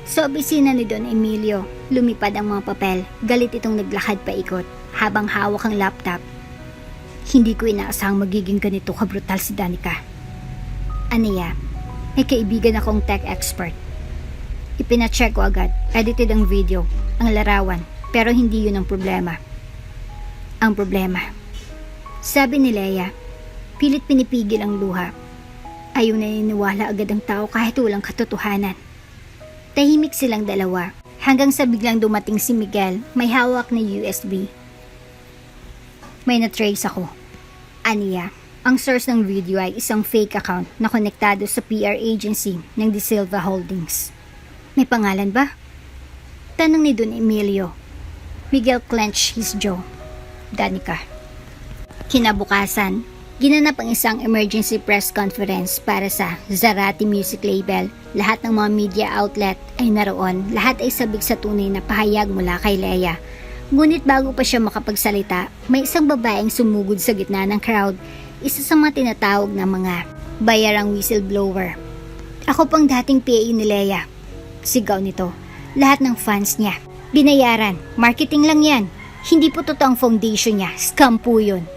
Sa opisina ni Don Emilio, lumipad ang mga papel, galit itong naglakad paikot, habang hawak ang laptop. Hindi ko inaasahang magiging ganito kabrutal si Danica. Aniya, may kaibigan akong tech expert. Ipinacheck ko agad, edited ang video, ang larawan, pero hindi yun ang problema. Ang problema, sabi ni Leia, pilit pinipigil ang luha. Ayaw naniniwala agad ang tao kahit walang katotohanan. Tahimik silang dalawa, hanggang sa biglang dumating si Miguel, may hawak na USB. May na-trace ako. Aniya, ang source ng video ay isang fake account na konektado sa PR agency ng De Silva Holdings. May pangalan ba? Tanong ni Don Emilio. Miguel clenched his jaw. Danica. Kinabukasan, ginanap ang isang emergency press conference para sa Zarate Music Label. Lahat ng mga media outlet ay naroon. Lahat ay sabik sa tunay na pahayag mula kay Leia. Ngunit bago pa siya makapagsalita, may isang babaeng sumugod sa gitna ng crowd. Isa sa mga tinatawag na mga bayarang whistleblower. Ako pang dating PA ni Leia. Sigaw nito. Lahat ng fans niya. Binayaran. Marketing lang yan. Hindi po totoong foundation niya. Scam po yun.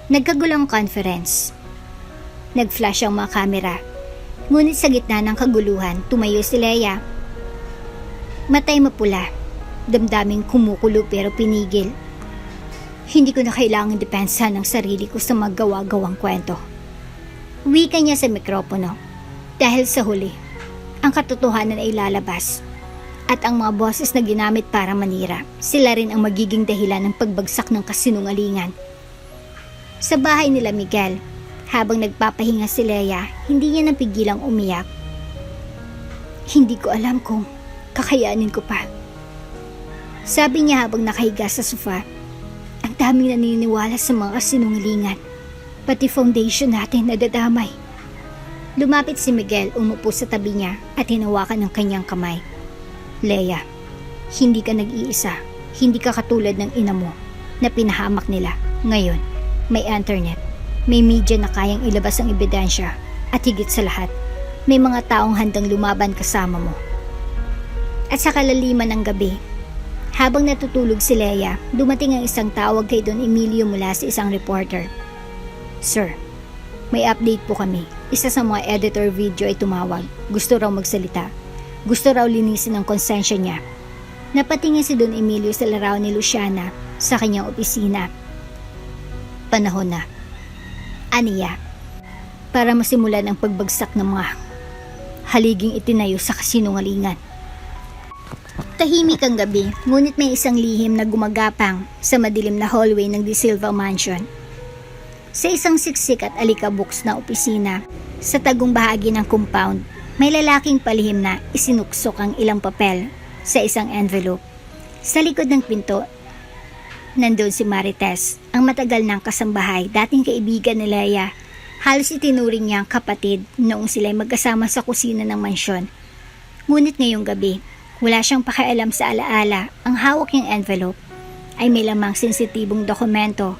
Nagkagulang conference. Nag-flash ang mga kamera. Ngunit sa gitna ng kaguluhan, tumayo si Leia. Matay mapula. Damdaming kumukulo pero pinigil. Hindi ko na kailangang depensa ng sarili ko sa maggawa-gawang kwento. Wika niya sa mikropono. Dahil sa huli, ang katotohanan ay lalabas. At ang mga boses na ginamit para manira, sila rin ang magiging dahilan ng pagbagsak ng kasinungalingan. Sa bahay nila Miguel, habang nagpapahinga si Leia, hindi niya napigilang umiyak. Hindi ko alam kung kakayanin ko pa. Sabi niya habang nakahiga sa sofa, ang daming naniniwala sa mga kasinungalingan. Pati foundation natin nadadamay. Lumapit si Miguel, umupo sa tabi niya at hinawakan ng kanyang kamay. Leia, hindi ka nag-iisa. Hindi ka katulad ng ina mo na pinahamak nila. Ngayon, may internet. May media na kayang ilabas ang ebidensya. At higit sa lahat, may mga taong handang lumaban kasama mo. At sa kalaliman ng gabi, habang natutulog si Leia, dumating ang isang tawag kay Don Emilio mula sa isang reporter. Sir, may update po kami. Isa sa mga editor video ay tumawag. Gusto raw magsalita. Gusto raw linisin ang konsensya niya. Napatingin si Don Emilio sa larawan ni Luciana sa kanyang opisina. Panahon na. Aniya, para masimulan ang pagbagsak ng mga haliging itinayo sa kasinungalingan. Tahimik ang gabi, ngunit may isang lihim na gumagapang sa madilim na hallway ng De Silva Mansion. Sa isang siksik at alikabuks na opisina, sa tagong bahagi ng compound, may lalaking palihim na isinuksok ang ilang papel sa isang envelope. Sa likod ng pinto, nandun si Marites, ang matagal ng kasambahay, dating kaibigan ni Leia. Halos itinuring niya ang kapatid noong sila'y magkasama sa kusina ng mansyon. Ngunit ngayong gabi, wala siyang pakialam sa alaala. Ang hawak niyang envelope ay may lamang sensitibong dokumento,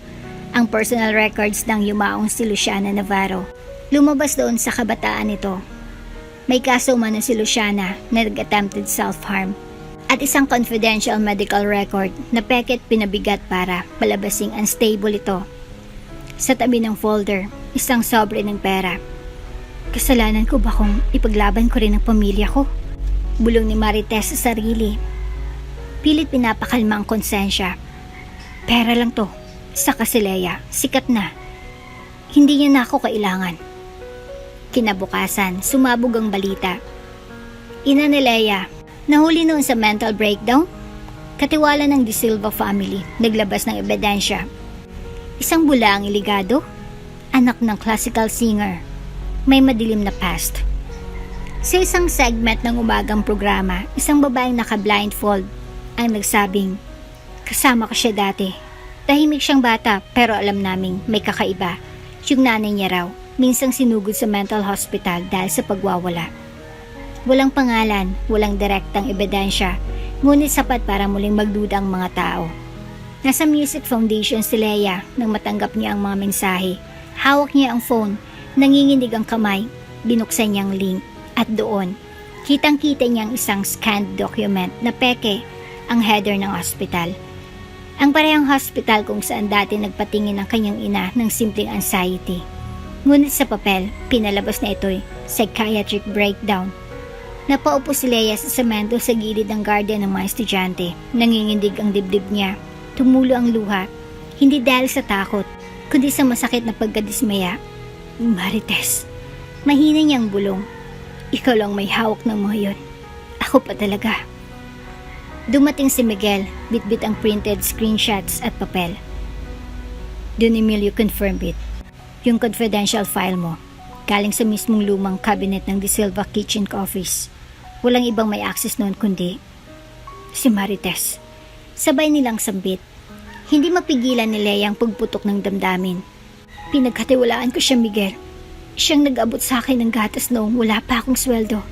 ang personal records ng yumaong si Luciana Navarro. Lumabas doon sa kabataan nito. May kaso umano si Luciana na nag-attempted self-harm at isang confidential medical record na peket pinabigat para palabasing unstable ito. Sa tabi ng folder, isang sobre ng pera. Kasalanan ko ba kung ipaglaban ko rin ang pamilya ko? Bulong ni Marites sa sarili. Pilit pinapakalma ang konsensya. Pera lang to. Saka si Leia, sikat na. Hindi niya na ako kailangan. Kinabukasan, sumabog ang balita. Ina ni Leia, nahuli noon sa mental breakdown? Katiwala ng De Silva family, naglabas ng ebidensya. Isang bulaang iligado, anak ng classical singer, may madilim na past. Sa isang segment ng umagang programa, isang babaeng naka-blindfold ang nagsabing, kasama ko siya dati. Tahimik siyang bata pero alam naming may kakaiba. Yung nanay niya raw, minsang sinugod sa mental hospital dahil sa pagwawala. Walang pangalan, walang direktang ebidensya, ngunit sapat para muling magduda ang mga tao. Nasa Music Foundation si Leia nang matanggap niya ang mga mensahe. Hawak niya ang phone, nanginginig ang kamay, binuksan niyang link at doon, kitang-kita niyang isang scanned document na peke ang header ng hospital. Ang parehong hospital kung saan dati nagpatingin ang kanyang ina ng simpleng anxiety. Ngunit sa papel, pinalabas na ito'y psychiatric breakdown. Napaupo si Leia sa semento sa gilid ng garden ng mga estudyante. Nangingindig ang dibdib niya. Tumulo ang luha. Hindi dahil sa takot, kundi sa masakit na pagkadismaya. Marites, mahina niyang bulong. Ikaw lang may hawak ng mga yun. Ako pa talaga. Dumating si Miguel, bitbit ang printed screenshots at papel. Don Emilio confirmed it. Yung confidential file mo, galing sa mismong lumang cabinet ng De Silva kitchen office. Walang ibang may access noon kundi si Marites. Sabay nilang sambit. Hindi mapigilan ni Leia ang pagputok ng damdamin. Pinagkatiwalaan ko siya, Miguel. Siyang nag-abot sa akin ng gatas noong wala pa akong sweldo.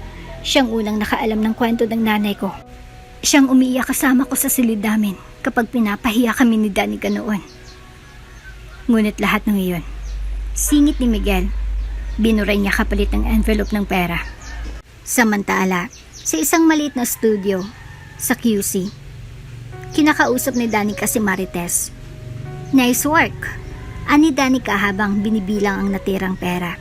Siyang unang nakaalam ng kwento ng nanay ko. Siyang umiiyak kasama ko sa silid namin kapag pinapahiya kami ni Danica noon. Ngunit lahat ng iyon, singit ni Miguel, binuray niya kapalit ng envelope ng pera. Samantala, sa isang maliit na studio, sa QC, kinakausap ni Danica si Marites. Nice work! Ani Danica habang binibilang ang natirang pera.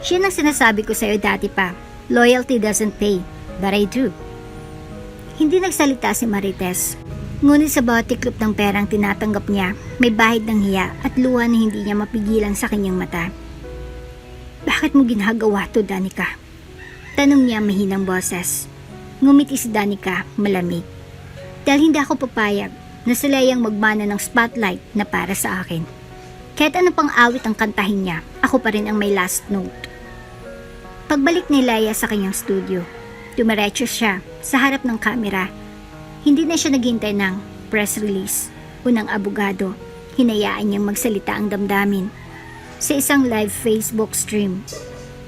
Siya ang sinasabi ko sa'yo dati pa, loyalty doesn't pay, but I do. Hindi nagsalita si Marites, ngunit sa bawat tiklop ng perang tinatanggap niya, may bahid ng hiya at luha na hindi niya mapigilan sa kanyang mata. Bakit mo ginagawa to, Danica? Tanong niya mahinang boses. Ngumiti si Danica, malamig. Dahil hindi ako papayag na sila yung magmana ng spotlight na para sa akin. Kahit ano pang awit ang kantahin niya, ako pa rin ang may last note. Pagbalik ni Leia sa kanyang studio, dumiretso siya sa harap ng kamera. Hindi na siya naghintay ng press release. Unang abogado, hinayaan niyang magsalita ang damdamin. Sa isang live Facebook stream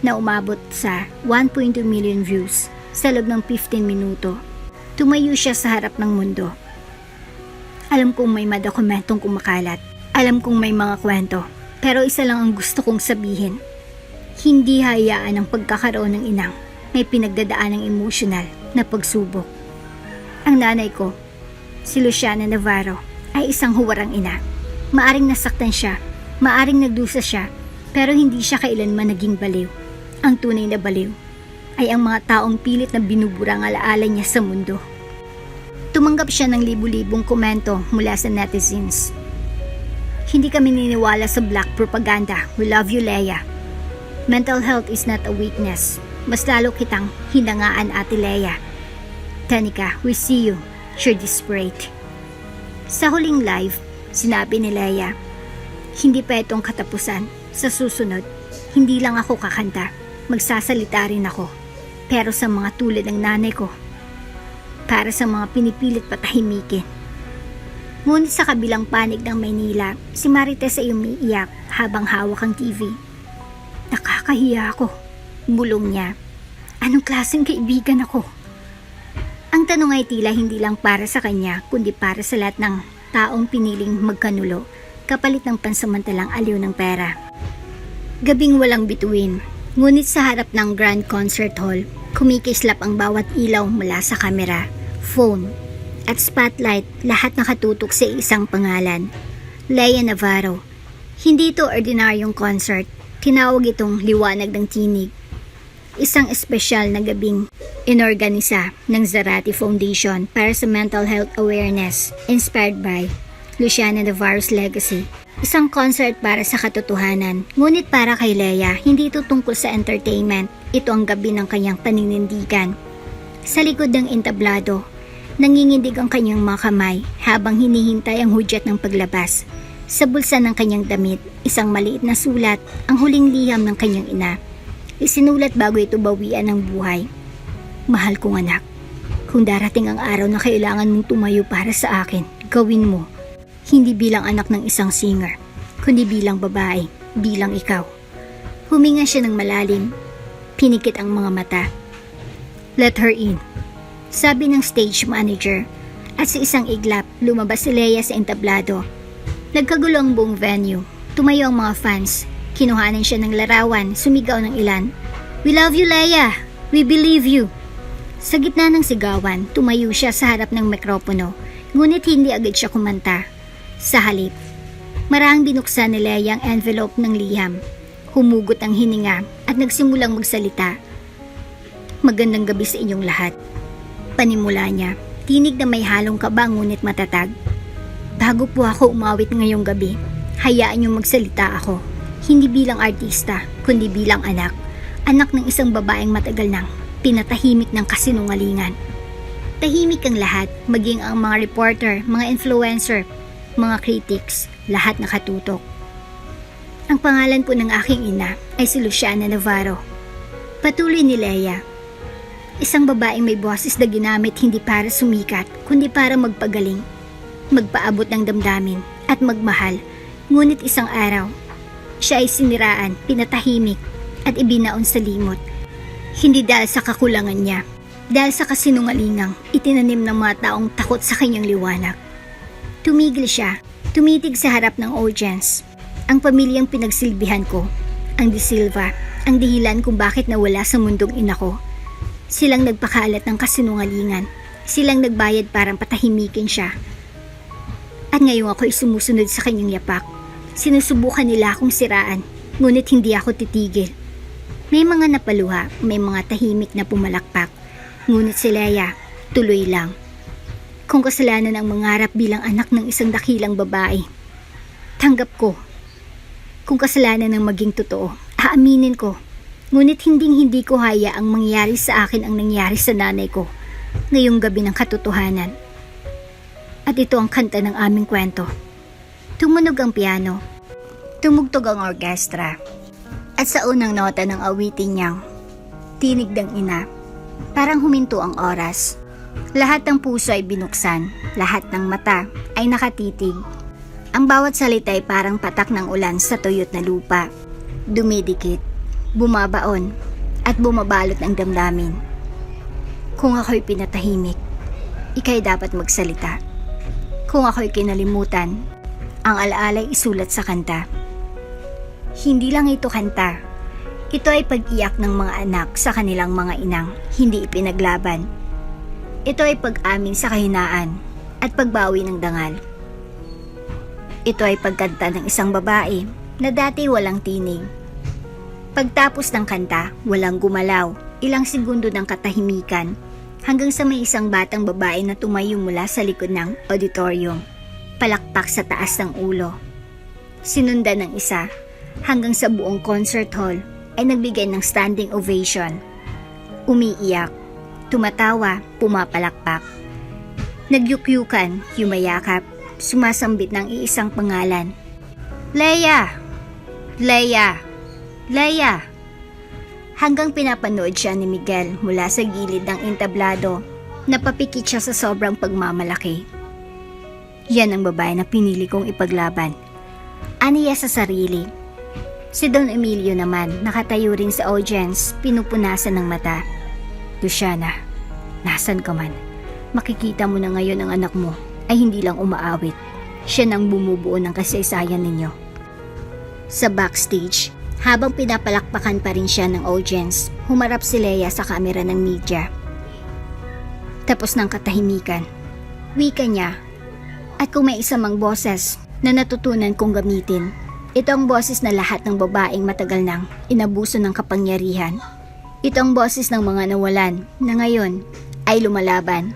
na umabot sa 1.2 million views sa loob ng 15 minuto, tumayo siya sa harap ng mundo. Alam kong may madokumentong kumakalat. Alam kong may mga kwento. Pero isa lang ang gusto kong sabihin. Hindi hayaan ang pagkakaroon ng inang may pinagdadaan ng emosyonal na pagsubok. Ang nanay ko, si Luciana Navarro, ay isang huwarang ina. Maaring nasaktan siya, maaring nagdusa siya, pero hindi siya kailanman naging baliw. Ang tunay na baliw ay ang mga taong pilit na binubura ang alaala niya sa mundo. Tumanggap siya ng libu-libong komento mula sa netizens. Hindi kami niniwala sa black propaganda. We love you, Leia. Mental health is not a weakness. Mas lalo kitang hinangaan, Ate Leia. Danica, we see you. You're desperate. Sa huling live, sinabi ni Leia, hindi pa itong katapusan. Sa susunod, hindi lang ako kakanta. Magsasalita rin ako. Pero sa mga tulad ng nanay ko. Para sa mga pinipilit patahimikin. Ngunit sa kabilang panig ng Maynila, si Marites ay umiiyak habang hawak ang TV. Nakakahiya ako, bulong niya. Anong klaseng kaibigan ako? Ang tanong ay tila hindi lang para sa kanya, kundi para sa lahat ng taong piniling magkanulo, kapalit ng pansamantalang aliw ng pera. Gabing walang bituin, ngunit sa harap ng Grand Concert Hall, kumikislap ang bawat ilaw mula sa kamera, phone, at spotlight, lahat nakatutok sa isang pangalan. Leia Navarro. Hindi ito ordinaryong concert. Tinawag itong liwanag ng tinig. Isang espesyal na gabing inorganisa ng Zarate Foundation para sa mental health awareness inspired by Luciana Navarro's legacy. Isang concert para sa katotohanan. Ngunit para kay Leia, hindi ito tungkol sa entertainment. Ito ang gabi ng kanyang paninindigan. Sa likod ng entablado, Nanginginig ang kanyang mga kamay habang hinihintay ang hudyat ng paglabas. Sa bulsa ng kanyang damit, isang maliit na sulat, ang huling liham ng kanyang ina. Isinulat bago ito bawian ng buhay. Mahal kong anak, kung darating ang araw na kailangan mong tumayo para sa akin, gawin mo. Hindi bilang anak ng isang singer, kundi bilang babae, bilang ikaw. Huminga siya ng malalim, pinikit ang mga mata. Let her in, sabi ng stage manager, at sa isang iglap, lumabas si Leia sa entablado. Nagkagulo ang buong venue. Tumayo ang mga fans. Kinuhanan siya ng larawan, sumigaw ng ilan. We love you, Leia! We believe you! Sa gitna ng sigawan, tumayo siya sa harap ng mikropono, ngunit hindi agad siya kumanta. Sa halip, marahang binuksan ni Leia ang envelope ng liham. Humugot ang hininga at nagsimulang magsalita. Magandang gabi sa inyong lahat. Panimula niya, tinig na may halong kaba ngunit matatag. Bago po ako umawit ngayong gabi, hayaan niyo magsalita ako. Hindi bilang artista, kundi bilang anak. Anak ng isang babaeng matagal nang pinatahimik ng kasinungalingan. Tahimik ang lahat, maging ang mga reporter, mga influencer, mga critics, lahat nakatutok. Ang pangalan po ng aking ina ay si Luciana Navarro. Patuloy ni Leia. Isang babaeng may boses na ginamit hindi para sumikat, kundi para magpagaling, magpaabot ng damdamin at magmahal. Ngunit isang araw, siya ay siniraan, pinatahimik at ibinaon sa limot. Hindi dahil sa kakulangan niya, dahil sa kasinungalingang itinanim ng mga taong takot sa kanyang liwanag. Tumigil siya, tumitig sa harap ng audience. Ang pamilyang pinagsilbihan ko, ang De Silva, ang dahilan kung bakit nawala sa mundong ina ko. Silang nagpakalat ng kasinungalingan, silang nagbayad para patahimikin siya. At ngayong ako'y sumusunod sa kanyang yapak. Sinusubukan nila akong siraan, ngunit hindi ako titigil. May mga napaluha, may mga tahimik na pumalakpak. Ngunit si Leia, tuloy lang. Kung kasalanan ang mangarap bilang anak ng isang dakilang babae, tanggap ko. Kung kasalanan ng maging totoo, aaminin ko. Ngunit hindi ko haya ang mangyari sa akin ang nangyari sa nanay ko ngayong gabi ng katotohanan. At ito ang kanta ng aming kwento. Tumunog ang piano. Tumugtog ang orkestra. At sa unang nota ng awitin niyang, tinig ng ina, parang huminto ang oras. Lahat ng puso ay binuksan, lahat ng mata ay nakatitig. Ang bawat salita ay parang patak ng ulan sa tuyot na lupa. Dumidikit, bumabaon, at bumabalot ng damdamin. Kung ako'y pinatahimik, ika'y dapat magsalita. Kung ako'y kinalimutan, ang alaalay isulat sa kanta. Hindi lang ito kanta. Ito ay pag-iyak ng mga anak sa kanilang mga inang hindi ipinaglaban. Ito ay pag-amin sa kahinaan at pagbawi ng dangal. Ito ay pagkanta ng isang babae na dati walang tinig. Pagtapos ng kanta, walang gumalaw, ilang segundo ng katahimikan, hanggang sa may isang batang babae na tumayo mula sa likod ng auditorium, palakpak sa taas ng ulo. Sinundan ng isa, hanggang sa buong concert hall ay nagbigay ng standing ovation. Umiiyak, tumatawa, pumapalakpak. Nagyukyukan, yumayakap, sumasambit ng iisang pangalan. Leia! Leia! Leia! Hanggang pinapanood siya ni Miguel mula sa gilid ng entablado. Napapikit siya sa sobrang pagmamalaki. Yan ang babae na pinili kong ipaglaban. Aniya sa sarili. Si Don Emilio naman, nakatayo rin sa audience, pinupunasan ng mata. Luciana, nasan ka man? Makikita mo na ngayon ang anak mo ay hindi lang umaawit. Siya nang bumubuo ng kasaysayan ninyo. Sa backstage, habang pinapalakpakan pa rin siya ng audience, humarap si Leia sa kamera ng media. Tapos ng katahimikan, wika niya. At kung may isa mang boses na natutunan kong gamitin, ito ang boses na lahat ng babaeng matagal nang inabuso ng kapangyarihan. Ito ang boses ng mga nawalan na ngayon ay lumalaban.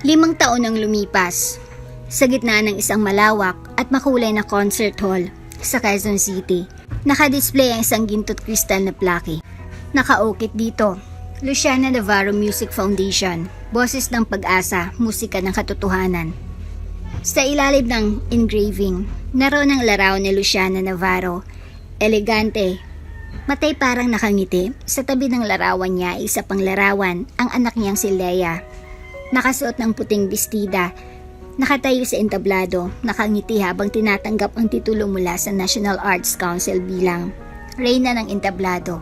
5 taon ang lumipas. Sa gitna ng isang malawak at makulay na concert hall sa Quezon City, nakadisplay ang isang ginto't kristal na plaque. Nakaukit dito, Luciana Navarro Music Foundation, Boses ng Pag-asa, Musika ng Katotohanan. Sa ilalim ng engraving, naroon ang larawan ni Luciana Navarro. Elegante, matay parang nakangiti. Sa tabi ng larawan niya, isa pang larawan, ang anak niyang si Leia. Nakasuot ng puting bestida, nakatayo sa entablado, nakangiti habang tinatanggap ang titulo mula sa National Arts Council bilang Reyna ng Entablado.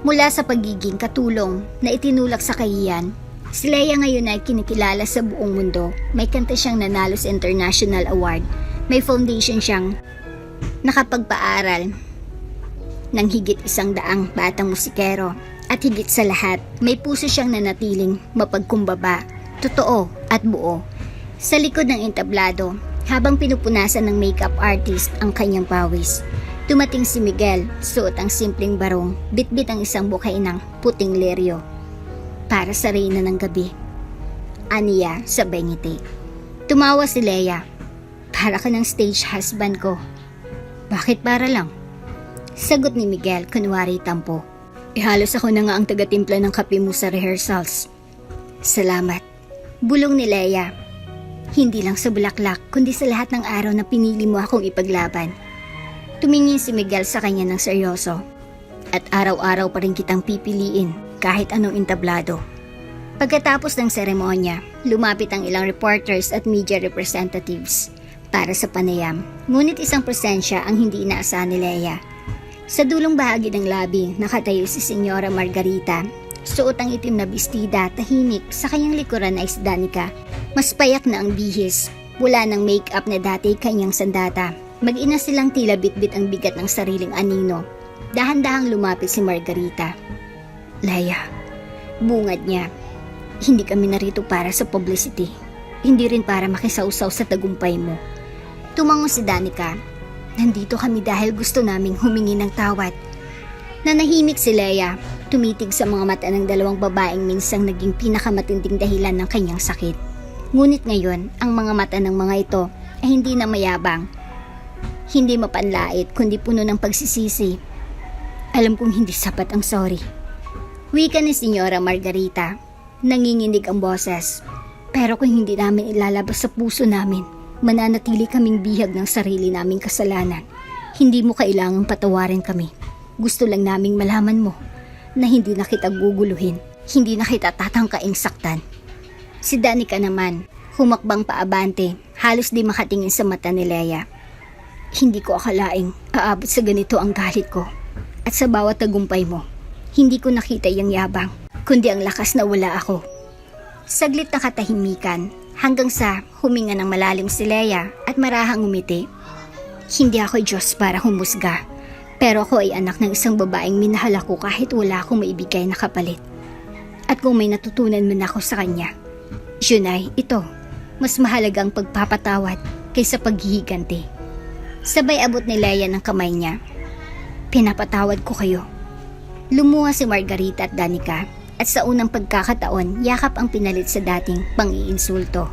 Mula sa pagiging katulong na itinulak sa kahiyan, si Leia ngayon ay kinikilala sa buong mundo. May kanta siyang nanalo sa International Award. May foundation siyang nakapagpaaral ng higit 100 batang musikero. At higit sa lahat, may puso siyang nanatiling mapagkumbaba, totoo at buo. Sa likod ng entablado, habang pinupunasan ng makeup artist ang kanyang pawis, dumating si Miguel, suot ang simpleng barong, bitbit ang isang bukay ng puting leryo. Para sa reyna ng gabi. Aniya sa ngiti. Tumawa si Leia. Para ka ng stage husband ko. Bakit para lang? Sagot ni Miguel, kunwari tampo. Halos ako na nga ang taga-timpla ng kape mo sa rehearsals. Salamat. Bulong ni Leia. Hindi lang sa bulaklak, kundi sa lahat ng araw na pinili mo akong ipaglaban. Tumingin si Miguel sa kanya ng seryoso. At araw-araw pa rin kitang pipiliin kahit anong entablado. Pagkatapos ng seremonya, lumapit ang ilang reporters at media representatives para sa panayam. Ngunit isang presensya ang hindi inaasahan ni Leia. Sa dulong bahagi ng labi, nakatayo si Senyora Margarita. Suot ang itim na bestida, tahimik. Sa kanyang likuran ay si Danica. Mas payak na ang bihis. Wala ng make-up na dati kanyang sandata. Mag-ina silang tila bitbit ang bigat ng sariling anino. Dahan-dahang lumapit si Margarita. Leia, bungad niya. Hindi kami narito para sa publicity. Hindi rin para makisawsaw sa tagumpay mo. Tumango si Danica. Nandito kami dahil gusto naming humingi ng tawad. Nanahimik si Leia, tumitig sa mga mata ng dalawang babaeng minsang naging pinakamatinding dahilan ng kanyang sakit. Ngunit ngayon, ang mga mata ng mga ito ay hindi na mayabang. Hindi mapanlait kundi puno ng pagsisisi. Alam kong hindi sapat ang sorry. Wika ni Senyora Margarita. Nanginginig ang boses. Pero kung hindi namin ilalabas sa puso namin, mananatili kaming bihag ng sarili naming kasalanan. Hindi mo kailangang patawarin kami. Gusto lang naming malaman mo na hindi na kita guguluhin. Hindi na kita tatangkaing saktan. Si Danica naman, humakbang paabante, halos di makatingin sa mata ni Leia. Hindi ko akalaing aabot sa ganito ang galit ko. At sa bawat tagumpay mo, hindi ko nakita yung yabang, kundi ang lakas na wala ako. Saglit na katahimikan, hanggang sa huminga ng malalim si Leia at marahang umiti. Hindi ako Diyos para humusga, pero ako ay anak ng isang babaeng minahal ako kahit wala akong maibigay na kapalit. At kung may natutunan man ako sa kanya, yun ay ito, mas mahalagang pagpapatawad kaysa paghihiganti. Sabay abot ni Leia ng kamay niya. Pinapatawad ko kayo. Lumuha si Margarita at Danica at sa unang pagkakataon, yakap ang pinalit sa dating pang-iinsulto.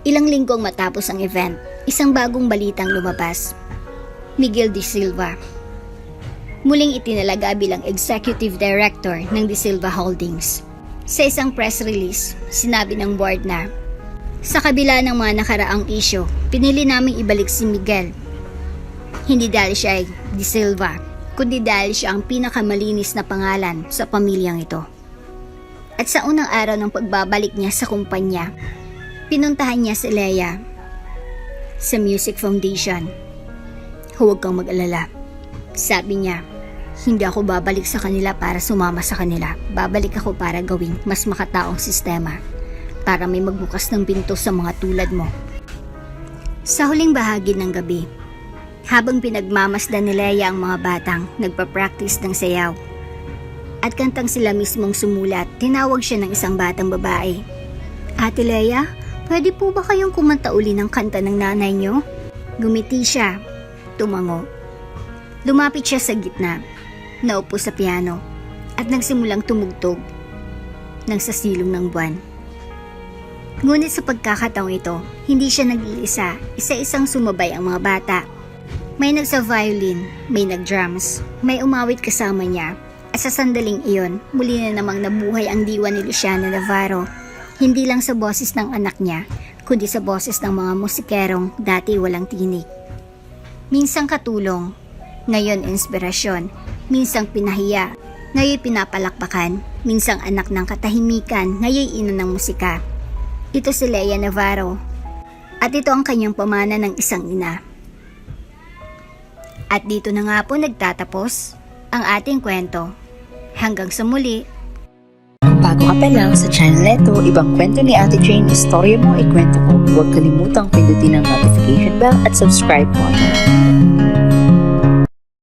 Ilang linggong matapos ang event, isang bagong balitang lumabas. Miguel De Silva. Muling itinalaga bilang Executive Director ng De Silva Holdings. Sa isang press release, sinabi ng board na, sa kabila ng mga nakaraang isyo, pinili naming ibalik si Miguel. Hindi dahil siya ay De Silva, kundi dahil siya ang pinakamalinis na pangalan sa pamilyang ito. At sa unang araw ng pagbabalik niya sa kumpanya, pinuntahan niya si Leia sa Music Foundation. Huwag kang mag-alala. Sabi niya, hindi ako babalik sa kanila para sumama sa kanila. Babalik ako para gawing mas makataong sistema. Para may magbukas ng pinto sa mga tulad mo. Sa huling bahagi ng gabi, habang pinagmamasdan ni Leia ang mga batang nagpa-practice ng sayaw, at kantang sila mismong sumulat, tinawag siya ng isang batang babae. Ate Leia, pwede po ba kayong kumanta uli ng kanta ng nanay niyo? Gumiti siya, tumango. Lumapit siya sa gitna, naupo sa piano, at nagsimulang tumugtog ng sa silong ng buwan. Ngunit sa pagkakataong ito, hindi siya nag-iisa, isa-isang sumabay ang mga bata. May nagsa-violin, may nag-drums, may umawit kasama niya, Sa sandaling iyon, muli na namang nabuhay ang diwa ni Luciano Navarro. Hindi lang sa boses ng anak niya, kundi sa boses ng mga musikerong dati walang tinig. Minsang katulong, ngayon inspirasyon, minsang pinahiya, ngayon pinapalakpakan, minsang anak ng katahimikan, ngayon ina ng musika. Ito si Lea Navarro, at ito ang kanyang pamana ng isang ina. At dito na nga po nagtatapos ang ating kwento. Hanggang sa muli. Kung bago ka pa lang sa channel neto, ibang kwento ni Ate Jane, istorya mo, ikwento ko. Huwag kalimutang pindutin ang notification bell at subscribe button.